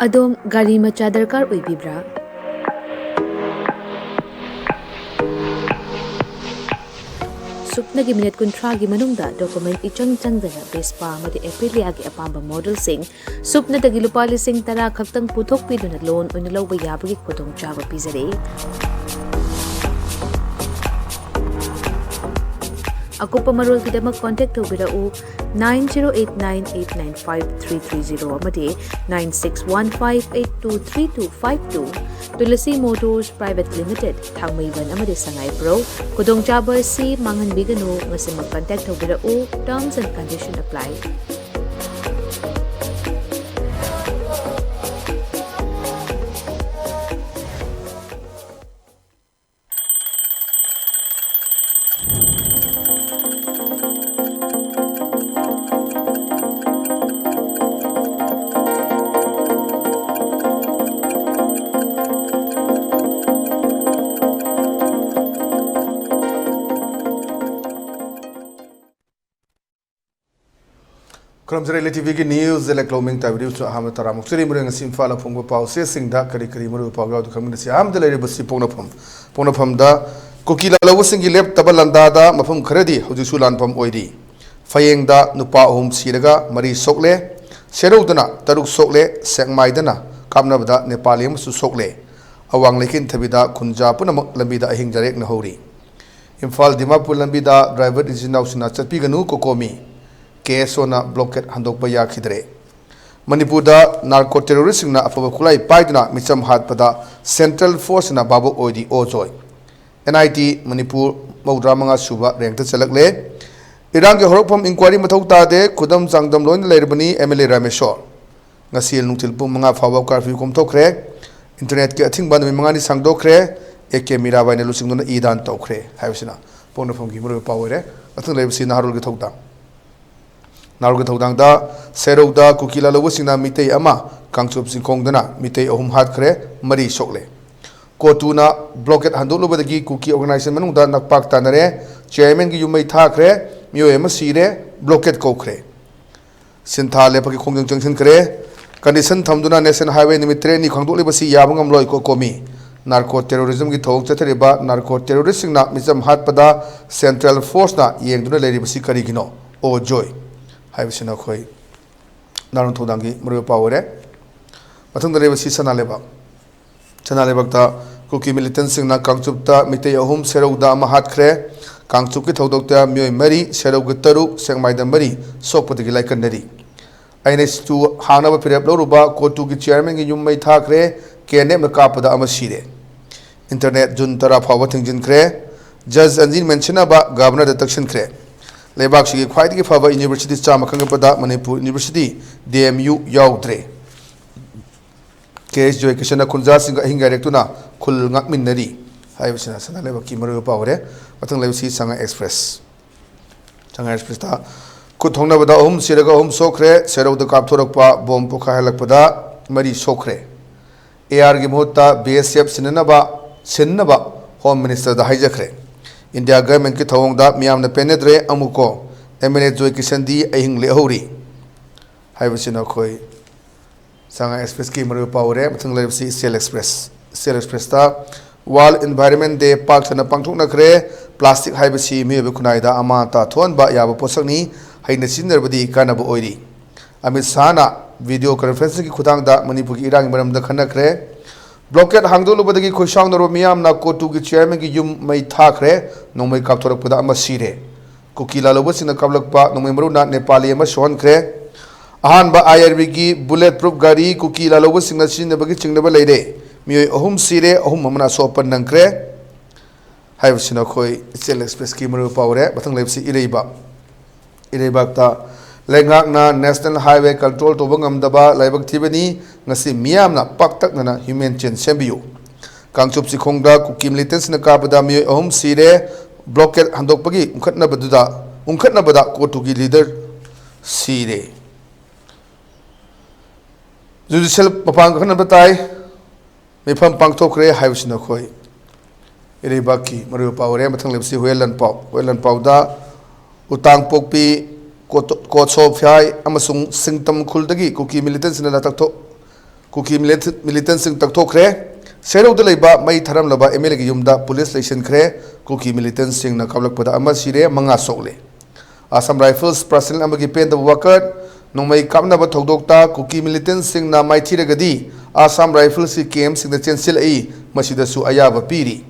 अदोम गाड़ी मचा दरकार ओइबिब्रा सुपनगी मिनट कुंथ्रागी मनुंगदा डॉक्यूमेंट इचंग चंगदना बेस्पा अमदि एप्रिलियागी अपांबा मॉडल सिंग सुपनदगी लुपा लिसिंग 10 खक्तंग पुथोकपिदुना लोन ओइना लौबा याबगी खुदोंचाबा पिजरे अकुपा मरोल किदमक कांटेक्ट तौबिराउ 9089895330 अमदि 9615823252 तुलसी मोटर्स प्राइवेट लिमिटेड थांगमैवन अमदि संगाई प्रो खुदोंचाबा सी मांगनबिगनु ngasimak कांटेक्ट तौबिराउ terms and condition apply Commentator ELITETV की न्यूज़ इलेक्ट्रोमिंग ताबरी उच्च आम तरा मुक्तरी मुरे ngasi imphal phongba pause singda kari kari muru pawga du khamnasi am de lere basi pongnafam da kokila lawu singi lep tabalanda da mafum kharadi hujisu lanpam oidi fayeng da nupa hum siraga mari sokle serudana taruk sokle sengmaidana kamnabda nepali musu sokle awang lekin thabida khunja punamak lambida ahing jarek na hori imphal dimapur lambida driver engine sina chatpiganu kokomi केसोना blockade हंदोकपा याखिदरे मणिपुरदा narco टेररिस्टना अफब खुलाई पाइदना मिचम हातपदा सेंट्रल फोर्सना बाबू ओइदी ओजोय एनआईटी मणिपुर मौद्रा मंगा सुबा रैंक चलकले इरांग के हरफम इंक्वायरी मथौ तादे खुदम चांगदम लोइन लेरबनी MLA Rameshwar ngasi nungtil pu manga fawa curfew komthokre internet ke athing ban mi mangani sangdokre ek mirabai ne lusingdona idan tokre haibsina ponofom gi muru pawere athang lebsi naharul ge thokta नारुग थौदांगदा सेरोदा कुकिला लवसिंगना मितै अमा कांगचुप सिंखोंगदना मितै अहुम हातखरे मरी सोकले कोटुना blockade हंदोलुबदगी cookie organisation मनुंगदा नकपाक तानरे chairman की युमै थाखरे मियोय अमा सीरे blockade कोखरे सिंथा लेपकी खोंजंग junction करे condition थमदुना national highway निमित 3 नि खंदोलिबसी याबंगम लोय कोमी narco terrorism की थौक चथरिबा नार्को टेररिस्ट सिंगना मिचम हातपदा सेंट्रल फोर्स ना येंगदुना लेरिबसी करिगिनो ओ जॉय हाइबसिना खोई नारुन थोदांगी मरु पावरे मथंग रेबसी सनालेबकता कुकी मिलिटेंट सिंगना कांगचुपता मिते अहुम सेरौदा महातखरे कांगचुप की थौदोकता मियोय मरी सेरौग तरु सेंगमाइदा मरी सोपदगी लाइकनरी आइनेस्तु हानबा फिरेप लौरुबा कोटु की चेयरमैन की युमै थाखरे केने मकापदा अमा सिरे इंटरनेट जुन तरा फावा थिंजिनखरे जज अंजिन मेंशनबा गवर्नर दतक्शनखरे लेबाक की ख्वाइदगी फबा university Chama खंगपदा Manipur university DMU याउद्रे case जो किशन खुलजा सिंग अहिंग डायरेक्टुना खुल ngakminnari haibsina sana lebaki maru pawre mathang lebsi sanga express ta kuthongna bada hum siraga hum sokre serauda kapthorakpa bom pokha halakpada mari sokre AR gi mohta BSF sinnaba home minister da haijakre India government की थवंगदा मियामना पेनेद्रे अमुको MLA जोय किशनदी अहिंग लेहौरी हाइबसिना खोई सांगा express की मरु Paware मथंग लेबसी cell express ता world environment day पाक सन पांगथोक नखरे plastic हाइबसी मियब खुनाइदा अमाता थोनबा याब पोसकनी हाइना सिनरबदी कानब ओइरी Amit शाहना video conferencing की खुदांगदा मणिपुर की इरांग मरमदा खनखरे ब्लॉकेट हांगदोलुबदगी खोइसांगनरो मियामना कोटु की चेयरमैन की युम मै थाखरे नोंमै कापथोरकपदा अमा सिरे कुकीला लोबसिना काबलकपा नोंमै मरुना नेपाली अमा सोहनखरे अहानबा IRB की बुलेट प्रूफ गाड़ी कुकीला लोबसिना सिनबगी चिंगनबा लेरे मियोय अहुम सिरे अहुम अमना सोपन नंखरे हाइबसिना खोई सेल एक्सप्रेस की मरु पावरे बथंग लेबसी इरेबाकता लेंगाकना नेशनल हाईवे कंट्रोल तोबंगमदबा लाइबक थिबनी ngasi miyamna paktakna human chain sembiu kangchup sikhongda kuki militants na kapada mi ahum sire blockade handokpagi unkhatna bada kotu gi leader sire judicial papang khana batai mefam pangthokre haibsina khoi irebaki maru pawre mathang lepsi hoelan paw da utang pokpi कोचो फ्याई अमसुंग सिंगतम खुलदगी Kuki militants ना तक्थो kuki militant sing takthok kre serau de leiba mai tharam laba MLA gi yumda police station kre kuki militant sing na kablak pada ama sire manga sokle Assam Rifles personnel amagi pen the worker nongmai kamna ba thodok ta kuki militant sing na mai thire gadi Assam Rifles ki camp sing the chancel ai masida su aya ba piri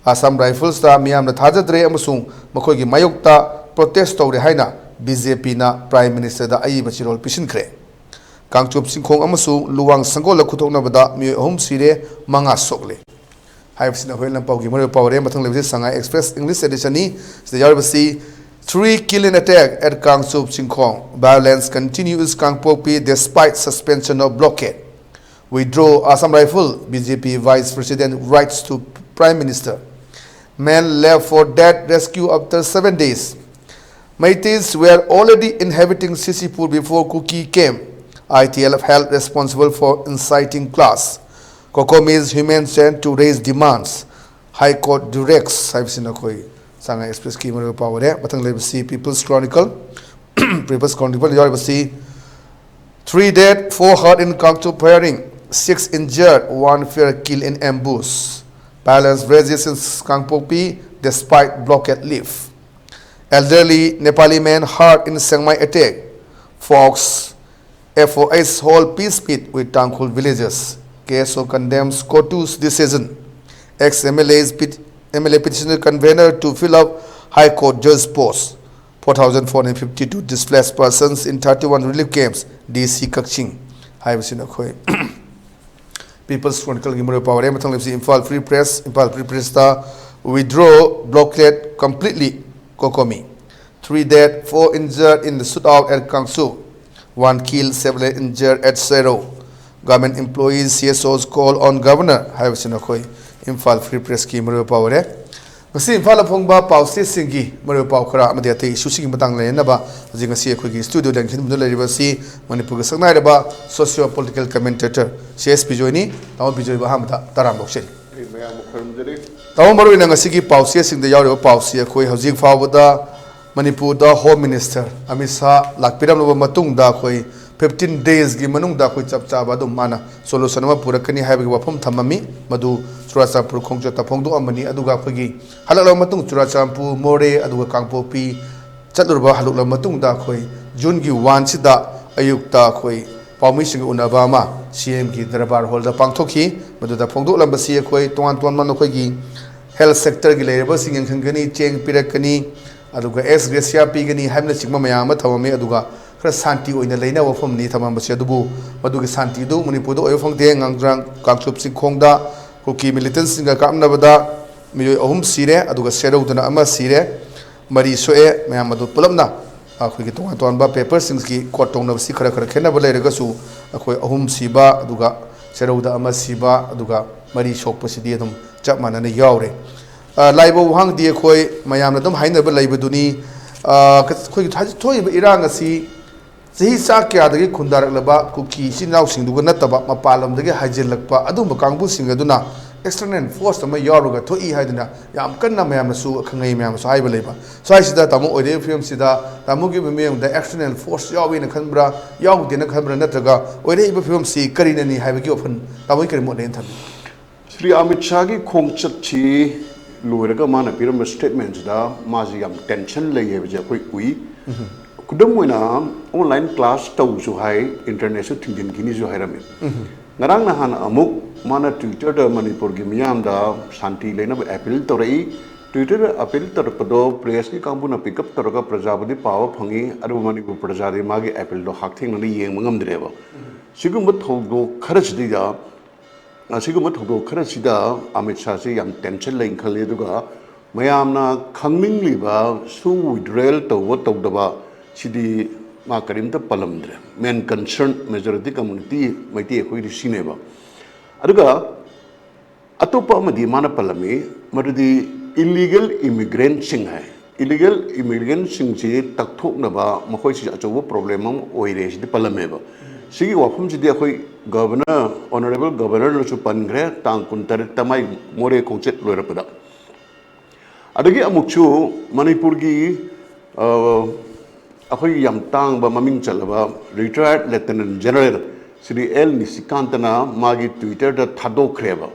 Assam Rifles ta miyam na thajadre amasung makhoi gi mayok ta protest tawre haina BJP na Prime Minister da ai ba chirol pisin kre Kangchup Singkhong amasung luwang sangol la khuthokna bada mi hom sire manga sokle haibsina hoilam pawgi mare pawre mathang lebse Shanghai Express English edition ni the yarbasi 3 killing attack at Kangchup Singkhong violence continues Kangpopi despite suspension of blockade withdraw Assam Rifle BJP Vice President writes to Prime Minister men left for dead rescue after 7 days Maitis were already inhabiting Sisipur before Kuki came ITLF held responsible for inciting class. Kokomi's human sent to raise demands. High Court directs. I've seen a koi. Sanga Express Kimmer Power there. But I'm see People's Chronicle. People's Chronicle. You see 3 dead, 4 hurt in Kangchup firing, 6 injured, 1 fair kill in ambush. Balance resistance Kangpopi despite blockade leave. Elderly Nepali man hurt in Sangmai attack. Fox. FOS hold peace meet with Tangkhul villagers. KSO condemns Kotu's decision. Ex-MLA petitioner convener to fill up High Court judge post. 4,452 displaced persons in 31 relief camps. DC Kakching. People's Chronicle Gimura Power. Imphal Free Press. Imphal Free Press withdraw blockade completely. Kokomi. 3 dead, 4 injured in the shootout at Kangsu. 1 killed, 7 injured at Sero. Government employees, CSOs call on Governor. Imphal Free Press ki Mario Power. Kasi Imphal Pongba Pausi Singi, Mario Paukara, Madiati, Sushing Batang Lenaba, Zingasi Kuki Studio, then Kindle University, Manipur Sanaraba, Socio political commentator. CS Bijoy, now Bijoy Bahamata, Tarambokshin. Tawamaru in Angasiki Pausi in the Yaro Pausi, Koi Hosing Fawada. Manipur da Home Minister Amisa lakpiram lo matung da khoi 15 days gi manung da khoi chap cha ba dum mana solution ma purakani haibi wafam thamami madu Churachandpur khongja ta phongdu amani aduga khoi halalo matung Churachandpur more aduga Kangpopi chatlurba halukla matung da khoi June gi 1 sida ayukta khoi paumi sing unaba ma CM gi darbar hall da pangthokhi madu da phongdu lambasi khoi tuan man khoi gi health sector gi leireba sing khangani cheng pirakani aduga S Gracia pigani hamna chingma mayama thawame aduga khra santi oina leina wafam ni thamam basi adubu madugi santi du Manipur do oyofang de ngangrang Kangchup Singkhongda kuki militants singa kamna bada miyo ahum sire aduga serau dana ama sire mari soe mayam adu pulamna akhoi ki ton ba paper sings ki court tong na basi khara khena ba leiraga su akhoi ahum siba aduga serau da ama siba aduga mari sok pasidi adum chap manana yawre Laibo hang di khoi mayam na dum haina ba laiba duni khoi thoi ba irang asi sehi sa kya dagi khundarak laba kuki sinau singduga nataba mapalam dagi hajilakpa adum ba kangbu singa duna external force ma yaruga thoi haidina yam kanna mayam na su khangai mayam su haiba leiba so ai sida tamu ode film sida tamu gi mem da external force yawi na khanbra yaw de na khanbra nataga ode iba film si karina ni haiba gi ofan tamu kari mo len thabi Sri Amit Shah gi khongchat chi Luraga mana pyramid statements da maziyam tension lay have ui kudam wina online class tau su hai international thinking kini su hai rami ngarang na han amuk mana Twitter da Manipur gi miyam da santi lena appeal torai Twitter appeal tor pado press ki kambu na pick up toraga prajapati power phangi adu Manipur prajadi magi appeal do hak thing na yeng mangam direba sigum thodo kharach di da Asiguma thodo khara sida Amit Shah si yam tension lain khale duga mayam na khangming liba su withdrawal to daba sidi ma karim ta palamdre main concern majority community maiti khoi sineba aduga atopa amadi mana palami marudi illegal immigrant sing hai illegal immigrant sing si takthok na ba makhoi si achobo problem am oire si palameba sigi wafum si dia khoi governor honorable governor lo chupan gre tang kuntar tamai more kongchet loira pada adagi amukchu Manipur gi akhoi yam tang ba maming chalaba retired lieutenant general Sri L Nisikantana magi Twitter da thado kreba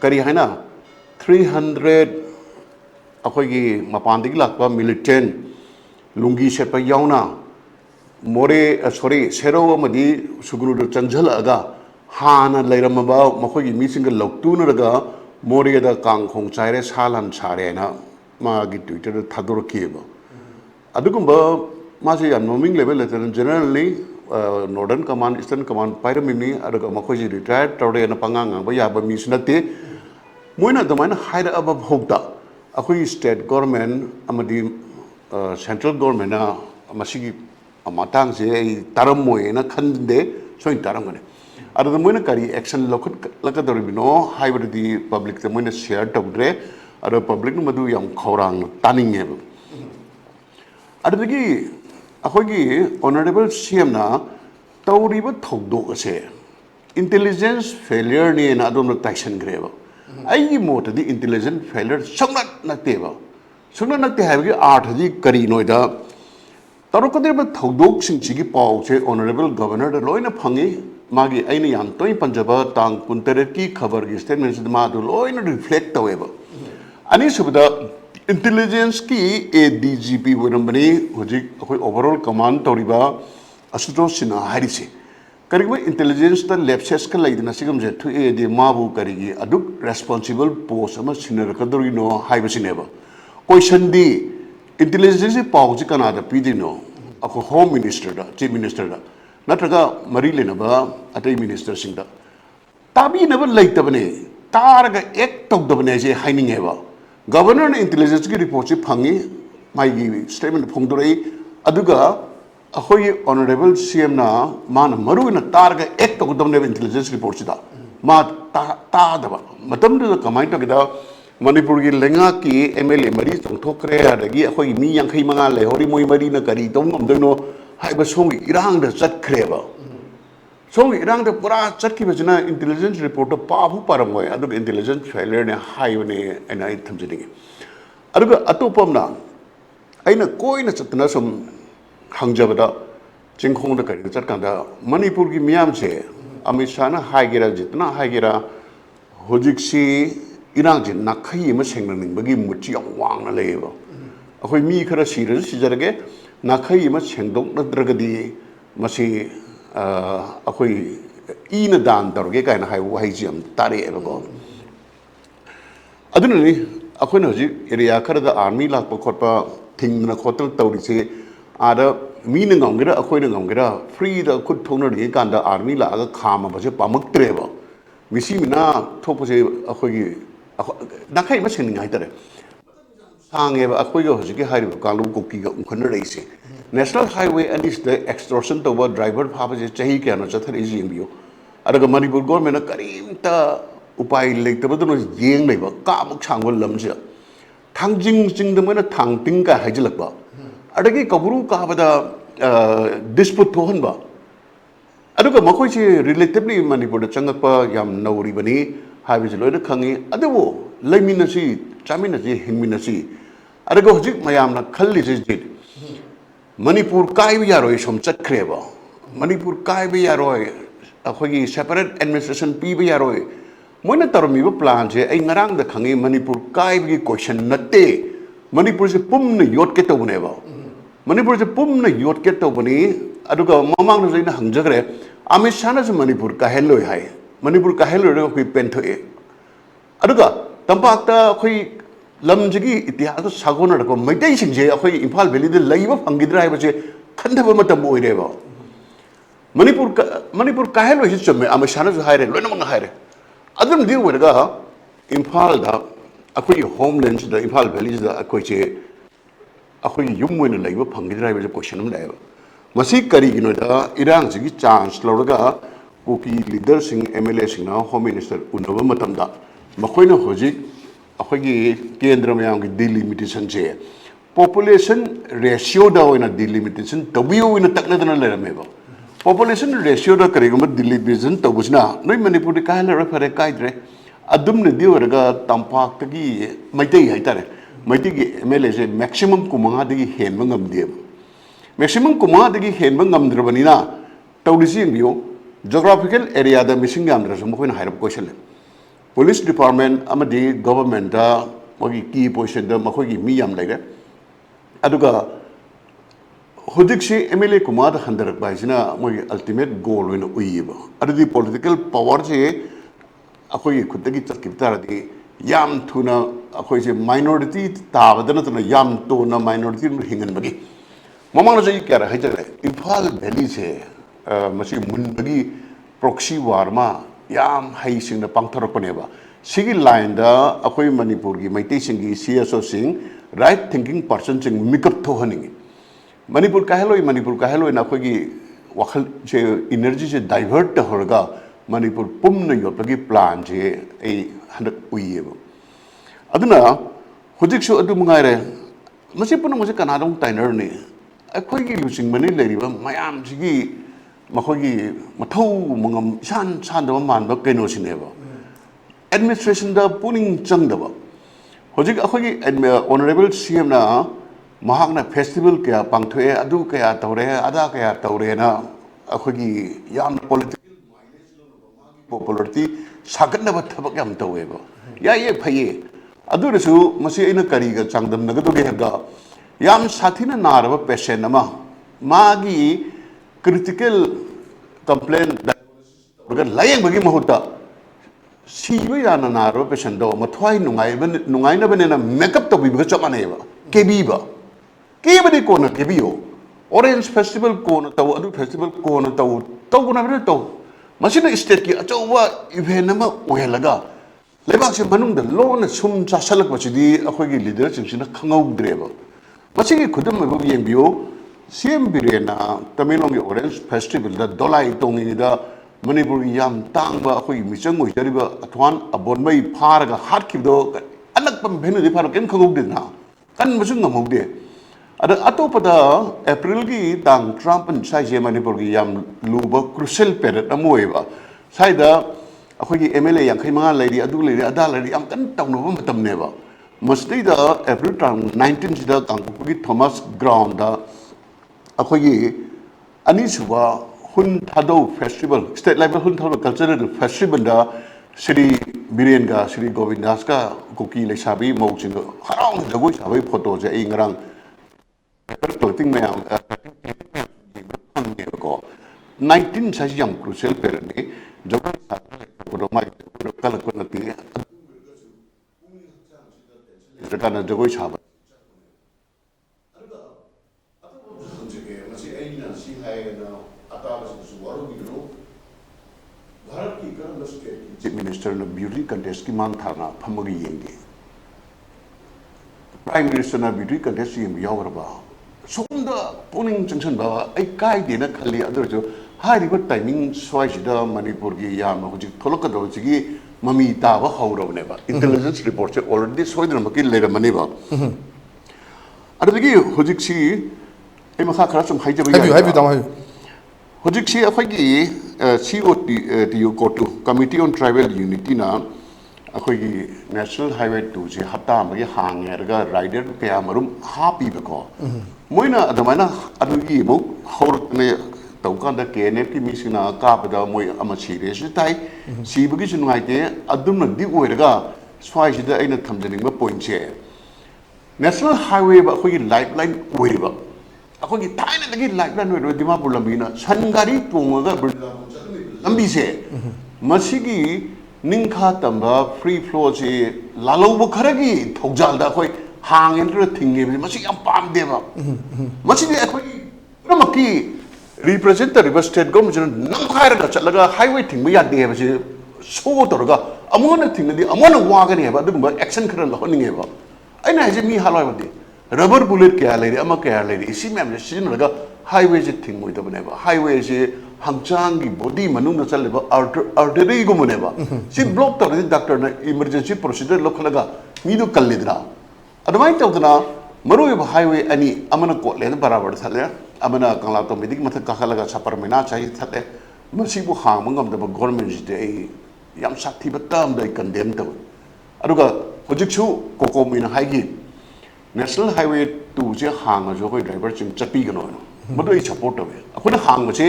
kari haina 300 akhoi mapandigi lakpa militant lungi setpa yauna more sorry sero amadi suguru da chanjal aga hana leiramaba makhoi mi single loktuna raga more da kang khong chaire salan chare na magi Twitter da thador kieba adugumba masi yan noming level generally Northern Command, Eastern Command, Pyramini, Makoji retired, Taude and Panganga, Bayaba Misnati, Muna the man hide above Hokta, Akui state government, Amadi central government, Masigi Amatang, Taramoy, Kande, so in Taramane. Other than Munakari, action Lakadoribino, hybrid the public, the Muna shared Togre, other public Madu Yam Korang, Tanning Able. At the Ahogi, Honorable CM na Tauriba Togdo say intelligence failure ni na adon taxation greva. Ay mo the intelligence failure sungat na teba. Sungat na te have art di kari noida. Tarokade Togdo sing chigi pau say Honorable Governor the loina pangi magi ay ni yam toy Punjaba tang puntereki cover gi statements the ma do loina reflect however. Ani subda intelligence ki ADGP winambani hojik akoi overall command toriba asuto sina harisi karigba intelligence ta lapses ka laidina sigam je thu AD mabu karigi aduk responsible post ama senior kadori no haibasineba question di intelligence pawji kanada pidino ako home minister da chief minister da natraga mari lenaba atai minister singda tabi naba laitabane taraga ek tokdabane je hainingeba Governor intelligence ki report si phangi mai statement phongdorei aduga ahoi honorable CM na man maru na targa ek to gudam intelligence report si da ma ta da matam de kamai to da Manipur gi lenga ki MLA mari chongthokre adagi ahoi mi yang khai manga le hori moi mari na kari tom ngam doino haiba song irang da chat khreba song irang da pura chat ki bajna intelligence report pa bu paramoi adu intelligence failure ne haibane and I thamjini adu atopamna aina koina chatna som hangjabada chingkhong da kari chat kanda Manipur gi miyam che amishana haigera jitna haigera hojik si irang jin nakhai ma sengna ning bagi muchi wang na leba akhoi mi khara sira sijarage nakhai ma sengdok na dragadi masi akhoi ina dan targe kaina hai wai jam tare ebo adunani akhoi na ji area khara da army lak pa khotpa thingna khotal tawri se ada mi na ngamgira akhoi na ngamgira free da khut thongna ri kan da army la ga khama ba je pamak treba misi mina thop se akhoi nakhai ma sing ngai tare sange ba akhoi ga hoji ke hari ka lu ko ki ga khon rei se National Highway and is the extortion to what driver Papa Chahi can Chathar is in view. Araga Manipur government a Karimta Upai Lake the Badun Yang Labor, Kam Changwell Lamja. Tangjing Sing the Mena Tang Tinka Hajalapa. Adagi Kaburu Kabada dispute Tohanba. Aduga Makochi relatively Manipur the Changapa Yam no Ribani, Havis Loda Kangi, Adawo, Laminasi, Chaminasi, Himinasi. Adago Hojik Mayamna Kalis is did. Manipur kai bi yaroi som chat kreba Manipur kai bi yaroi akhoi separate administration pi bi yaroi moina tarmi ba plan je ai ngarang da khangi Manipur kai bi question natte Manipur se pum na yot ke to bune ba Manipur se pum na yot ke to bani aduga mamang na jaina hangjagre amit sana se Manipur ka heloi hai Manipur ka heloi ro pi pen thoe aduga tampak ta akhoi lamjigi itihas sagona ko maitai singje akhoi Imphal Valley de laiba phangidra hai bache khandaba matam oireba Manipur kahelo hi chamme amashana ju haire loina mang haire adum di werga Imphal da akhoi homelands da Imphal Valley da akhoi che akhoi yum moina laiba phangidra hai bache question am laiba masi kari gino da irang jigi chance lorga kopi leader sing MLA sing na home minister unaba matam da makoina hojik akhoi kendra mayam ki delimitation che population ratio da oina delimitation tabiu ina takna dana lerameba population ratio da karigama delimitation tabusna noi Manipur ka hala ra phare kaidre adum ne diwarga tampak tagi maitai haitare maitai gi MLA se maximum kumanga dagi henba ngamde maximum kumanga dagi henba ngamdrabanina tawdisi biyo geographical area da missing yamdra mo koina hairap question le police department amadi government da mogi key position da mo gi mi yam leire aduga hojikse MLA kumar handarak baisina mogi ultimate goal wena uiba adudi political power je akoi khudagi chakiptar di yam thuna akoi je minority tabadana tuna yam to na minority hingan bagi mamang na jai kya ra hajale Imphal Valley se masi munbagi proxy war ma yam hai sing na pangtharak paneba sigi line da akoi Manipur gi Maitai sing gi CSO sing right thinking person sing mikap thohaning Manipur kaheloi na khoi gi wakhal je energy je divert ta horga Manipur pumna yopagi plan je ei handak uiyeba aduna hojik su adu mungaire masi puna masi kanadong tainer ni akhoi gi lusing mani leriba mayam sigi makhoi gi mathau mangam san da man ba keno sineba administration da puning changdaba hojik akhoi gi honorable CM na mahakna festival kaya pangthoe adu kaya tawre ada kaya tawre na akhoi gi yam political popularity sagatna ba thabak yam taweba ya ye phaye adu resu masi aina kari ga changdam nagadu ge ga yam sathina naraba patient ama magi critical complaint organ layeng bagi mahuta siwe yana naraba patient do mathwai nungai na bane na makeup to bi ga chamane ba kebi ba kebadi ko na kebiyo orange festival ko na taw adu festival ko na taw na bane taw masina state ki achawa event ama ohelaga lebak se manung da lo na sum cha salak bachidi akhoi gi leader sing khangau dreba masigi khudam ma bi yengbiyo CM birena tamilong gi orange festival da dolai tongi da Manipur yam tangba akhoi michang oi jariba athwan abon mai pharaga hat khibdo anak pam bhenu di phar ken khangau de na kan masung ngamau de ada atopada April gi dang Trump and sai je Manipur gi yam luba crucial period amoiba sai da akhoi gi MLA yang khai manga leidi adu leidi ada leidi am kan tawno matam neba masti da April 19 sida kangpu gi Thomas ground da akhoi gi ani suba hun thado festival state level hun thado cultural festival da Sri Biren ga Sri Govindas ka koki le sabi mau ching harang jagoi sabai photo je ai ngarang clothing me 19 sai jam crucial perni jogan ko mai kala ko na ti kana jagoi chaba Chief Minister na beauty contest ki mang thana phamagi yenge Prime Minister na beauty contest yem yawarba somda puning junction ba ai kai de na khali adur jo hari ba timing swai da Manipur gi yam hoji tholok do ji mami ta ba hawro ne ba intelligence report che already soidra maki le mani ba adu gi hoji si ai ma kha khara sum hai ja ba happy dam happy hojik si akhoi gi COT to Committee on Tribal Unity na akhoi gi National Highway 2 ji hata ma gi hang erga rider kaya marum happy bako moina adamana adu gi mo hor ne tawkan da KNF ki misina ka pada moi ama serious tai si bagi sungai te adum na di oirga swai ji da aina thamjaning ba point che National Highway ba akhoi gi lifeline oirba akhoi gi taina da gi lifeline oirba Dimapur lambina sangari tonga ga lambi se masigi ningkha tamba free flow je laloba kharagi thogjal da khoi hang entre thinge bi masi am pam de ba masi de khoi ramaki representative state government nam khaira da chalaga highway thing ya de ba je so torga amona thing di amona wa ga ne ba du ba action khara la honing ba aina je mi haloi ba de rubber bullet kya le ama kya le isi mem je sin laga highway je thing moi da ba ne ba highway je hangchang gi body manung na chale ba artery go mone ba si block tar di doctor na emergency procedure lokhalaga mi do kallidra admai tawdna maru ba highway ani amana ko le barabar thale amana kangla to medik mathak ka khalaga sapar mena chai thale masi bu hang mangam da government de yam sakthi ba tam dai condemn taw aduga hojik chu ko mina haigi national highway 2 je hang a jo koi driver chim chapi gano madu I support taw akuna hang ma che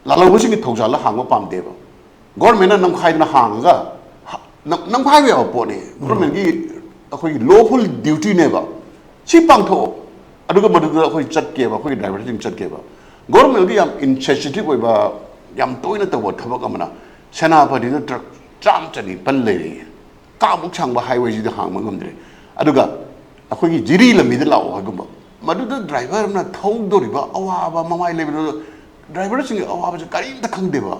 lalawusing thojala hangwa pamdeba government na namkhaidna hanga namkhai ya pone government gi akhoi lawful duty neba chi pangtho aduga maduga akhoi chatke ba akhoi driver jing chatke ba government gi yam insensitive oiba yam toina tawa thabak amana senapati na truck cham chani palle ka muk changba highway ji da hangma ngamdre aduga akhoi gi jiri lambi da law hagumba maduda driver na thongdoriba awaba mamai level driver sing awaba je karim ta khangdeba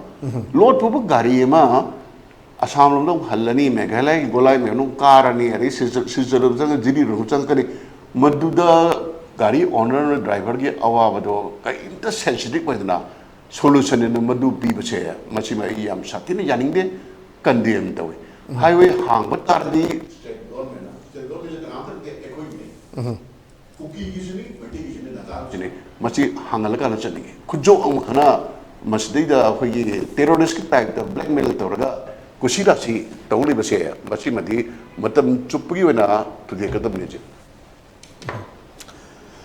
load puba gari ma asam lom hallani meghalai golai me no karani ari sizzalo jang jiri ru chang kani maduda gari owner driver ge awaba do karim ta sensitive badna solution in madu pi bache machi mai yam satin yaningde kandem tawi highway hang batardi state government ke ekoi kuki gisini mati gisini na jini machi hangal ka na chani kujo ang khana masdei da khoi terrorist type da blackmail toraga kusira si tawli base machi madi matam chupgi wena to de kadam ne je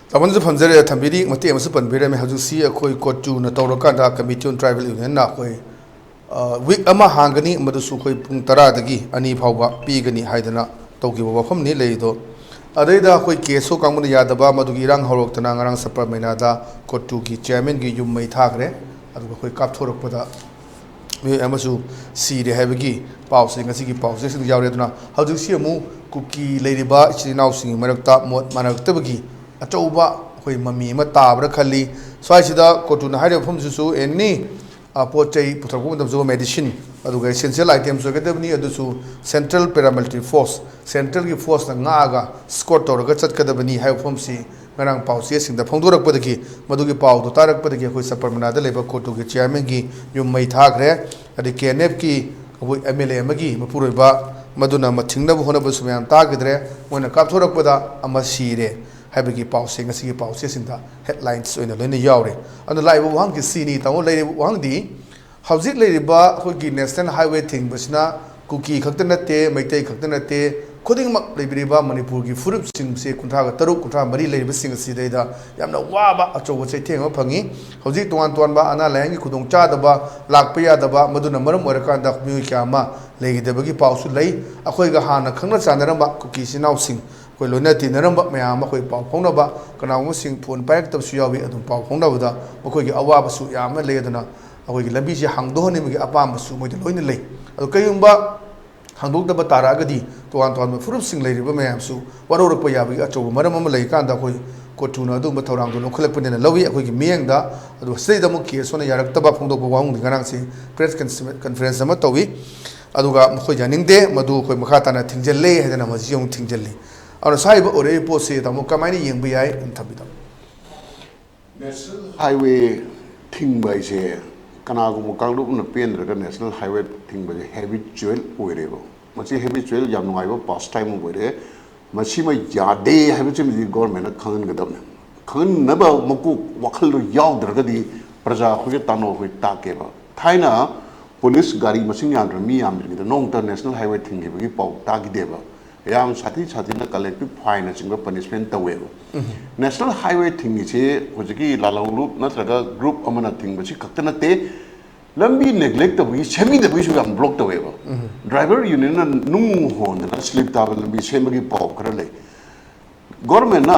taman zu phamjare thambiri mati amsu panbere me haju si khoi kotu na tawraka da committee on tribal union na khoi week ama hangani madu su khoi pung 10 dagi ani phawba pi gani haidana tawki ba pham ni leido अरेदा कोई केसो कांगुन यादबा मदुगी रंग हरोक्तना ngarang sapra mainada kotu ki chairman gi yum mai thakre adu koi kap thorokpada me amasu si re habagi pause ngasi gi pause sing yawre duna hauju si amu kuki leiriba chinaw sing marakta mot manaktabagi achauba koi mami ma tabra khali swaisida kotu na haire phum su enni pochai puthakbu dam zo medicine aduga essential items ogadabni adusu central paramilitary force central gi force na ngaga squad toraga chatkadabani hai phum si ngarang pause sing da phongdorak padagi madugi paw do tarak padagi khoi saparmana da leba kotu gi chairman gi yum mai thakre adi knf ki khoi mla magi mapuroiba maduna mathingna bu hona bu sumyam tagidre mona kapthorak pada amasire habigi pause ngasi gi pause sing da headlines oina loina yawre anu laibu wang ki sini tawo laibu wang di hauzik leiriba khoi national highway thing basna kuki khakta nate maitai khakta nate khuding mak leibiriba manipur gi furup sing se kuntha ga taruk kuntha mari leiriba sing si deida yamna waba achowa chai theng ma phangi hauzik tuan tuan ba ana layangi khudong cha daba lakpa ya daba maduna maram oraka da mi kyama leigi debagi pausu lei akhoi ga hana khangna chanaramba kuki sinaw sing koi loina tinaramba mayam khoi pau phonaba kanaung sing phone paik tab su yawi adum pau phonaba makoi gi awaba su yamna leidana akoi gi lambi ji hangdo ne mi apam su moi loina lei adu kayumba hangdok da batara agadi tuan tuan furup sing leiriba mayam su warorok pa yabi achoba maram ama lei kan da koi kotuna adu ma thorang do khalak pene lawi akoi gi miyang da adu sei da mu ke sona yarak taba phongdok ba wang ngarang si press conference ama towi aduga khoi janingde madu khoi makha tana thingjelle hedana ma jiong thingjelle ana saiba ore po se da mu kamaini yengbi yai inthabida national highway thing bai se kanagu mu kanglu na pen ra national highway thing bai habitual oirebo machi habitual yam ngai ba past time oire machi ma yade habitual mi government na khangan gadam khangan na ba maku wakhal ro yaw dra ga di praja khoi tano khoi ta ke ba thaina police gari masing yam mi yam ri da nong national highway thing gi pau ta gi deba yam sati na collective fine na chingba punishment tawebo national highway thing che hojiki lalawlu natraga group amana thing ba chi kaktana te lambi neglect tawi semi da bi su yam block tawebo driver union na nung hon na slip ta lambi semagi pau kra le government na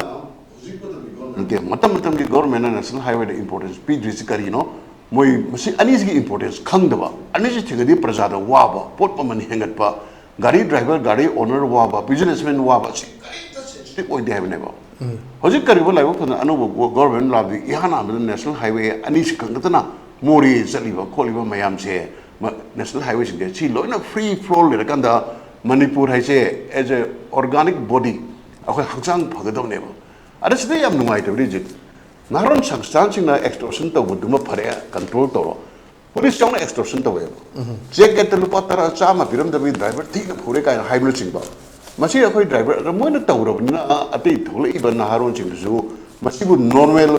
ke matam ki government na national highway the importance bi drisikari no moi masi anis gi importance khangdaba anis thigadi praja da waba pot pamani hengat pa gari driver gari owner waba businessman waba sensitive oi de have hojik kari bolai bo phana anu government labi ihana national highway ani sikangtana mori saliba kholiba mayam se national highway sing chi loina free flow le kanda manipur hai se as a organic body akhoi hangchang phagadom ne ba ada sida yam nungai te ri naron sangstan sing na extortion to buduma phare control to police chong na extortion to we check get lupa tara chama biram da driver thik phure kai hybro chingba masi akhoi driver mo na tawro na ati thole iban na haron ching ju masi bu normal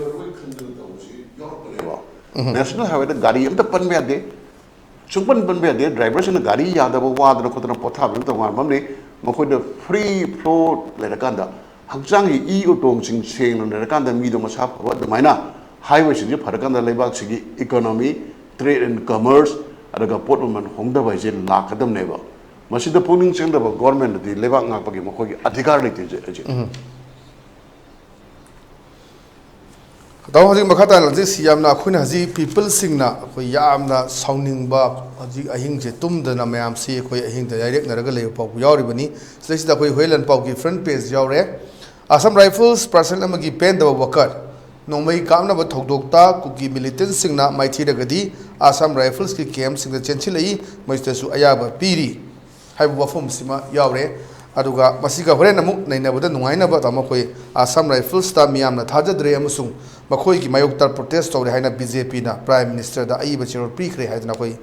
national highway da gari am ta pan me ade chungpan ban me ade driver sing gari yada ba wa da khotna potha bi ta ma mamne mo khoi da free flow le da kanda hangchang i utong ching cheng no le kanda mi do ma sa ba da maina highway sing phar kanda lebak sigi economy trade and commerce adaga pot man hongda bai je lakadam neba masida puning chengda ba government di lebak ngak pagi makoi adhikar le te je Tahu hari makata nanti siam na aku nazi people sing na aku yam na sounding ba hari ahing je tum dan na mayam si aku ahing dah direct na raga leu pau yau ribani selesai dah aku hoilan pau ki front page yau re Assam Rifles personnel magi pen da wakar nongmai kam na ba thokdok ta kuki militant sing na mai thi raga di Assam Rifles ki camp sing da chenchilai mai su ayaba piri hai bu wafum sima yau re aduga masiga hore namu naina bada nungaina ba tama khoi Assam Rifles ta miyam na thajadre amusung makhoi ki mayoktar protest tawre haina BJP na prime minister da aiba chirol prikhre haidna khoi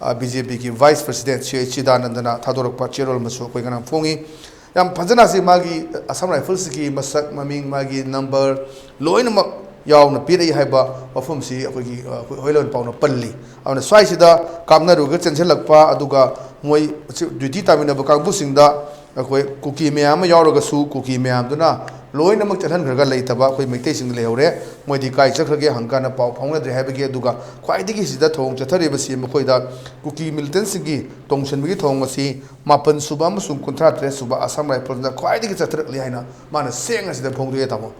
BJP ki vice president Chidanandana thadorok pa chirol maso khoi ganam fongi yam phajana si magi Assam Rifles ki masak maming magi number loina mak yauna piri haiba wafum si khoi ki hoilon pauna palli awna swai sida kamna ruga chenchelakpa aduga moi duty tamina ba kangbu singda akoi kuki meyam yauraga su kuki meyam duna loina mak chathan khraga leitaba khoi meitai sing lehore moi di kai chakhage hangkana pau phongna dre habege aduga khwaidigi sida thong chathari basi mkhoi da kuki militant singi tongchen bi thong asi mapan suba masung kuntra tre suba Assam Rifles da khwaidigi chathrak le haina mana seng asida phongdu ye tamo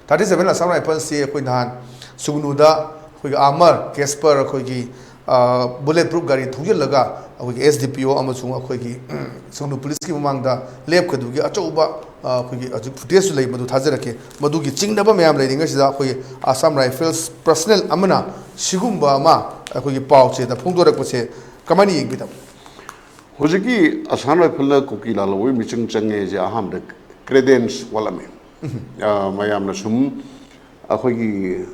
37 Assam Rifles si khoi nan sugnuda khoi amar Casper khoi gi bulletproof gari thujil laga akhoi SDPO amasung akhoi gi sunu police ki mamang da lep khadu gi achouba akhoi gi aju footage lei madu thajarake madu gi chingdaba mayam leiringa sida akhoi Assam Rifles personnel amana sigumba ma akhoi gi pau che da phongdorak pase kamani yeng bitam hojiki Assam Rifles kuki la loi miching change je aham de credence wala me mayam na sum akhoi gi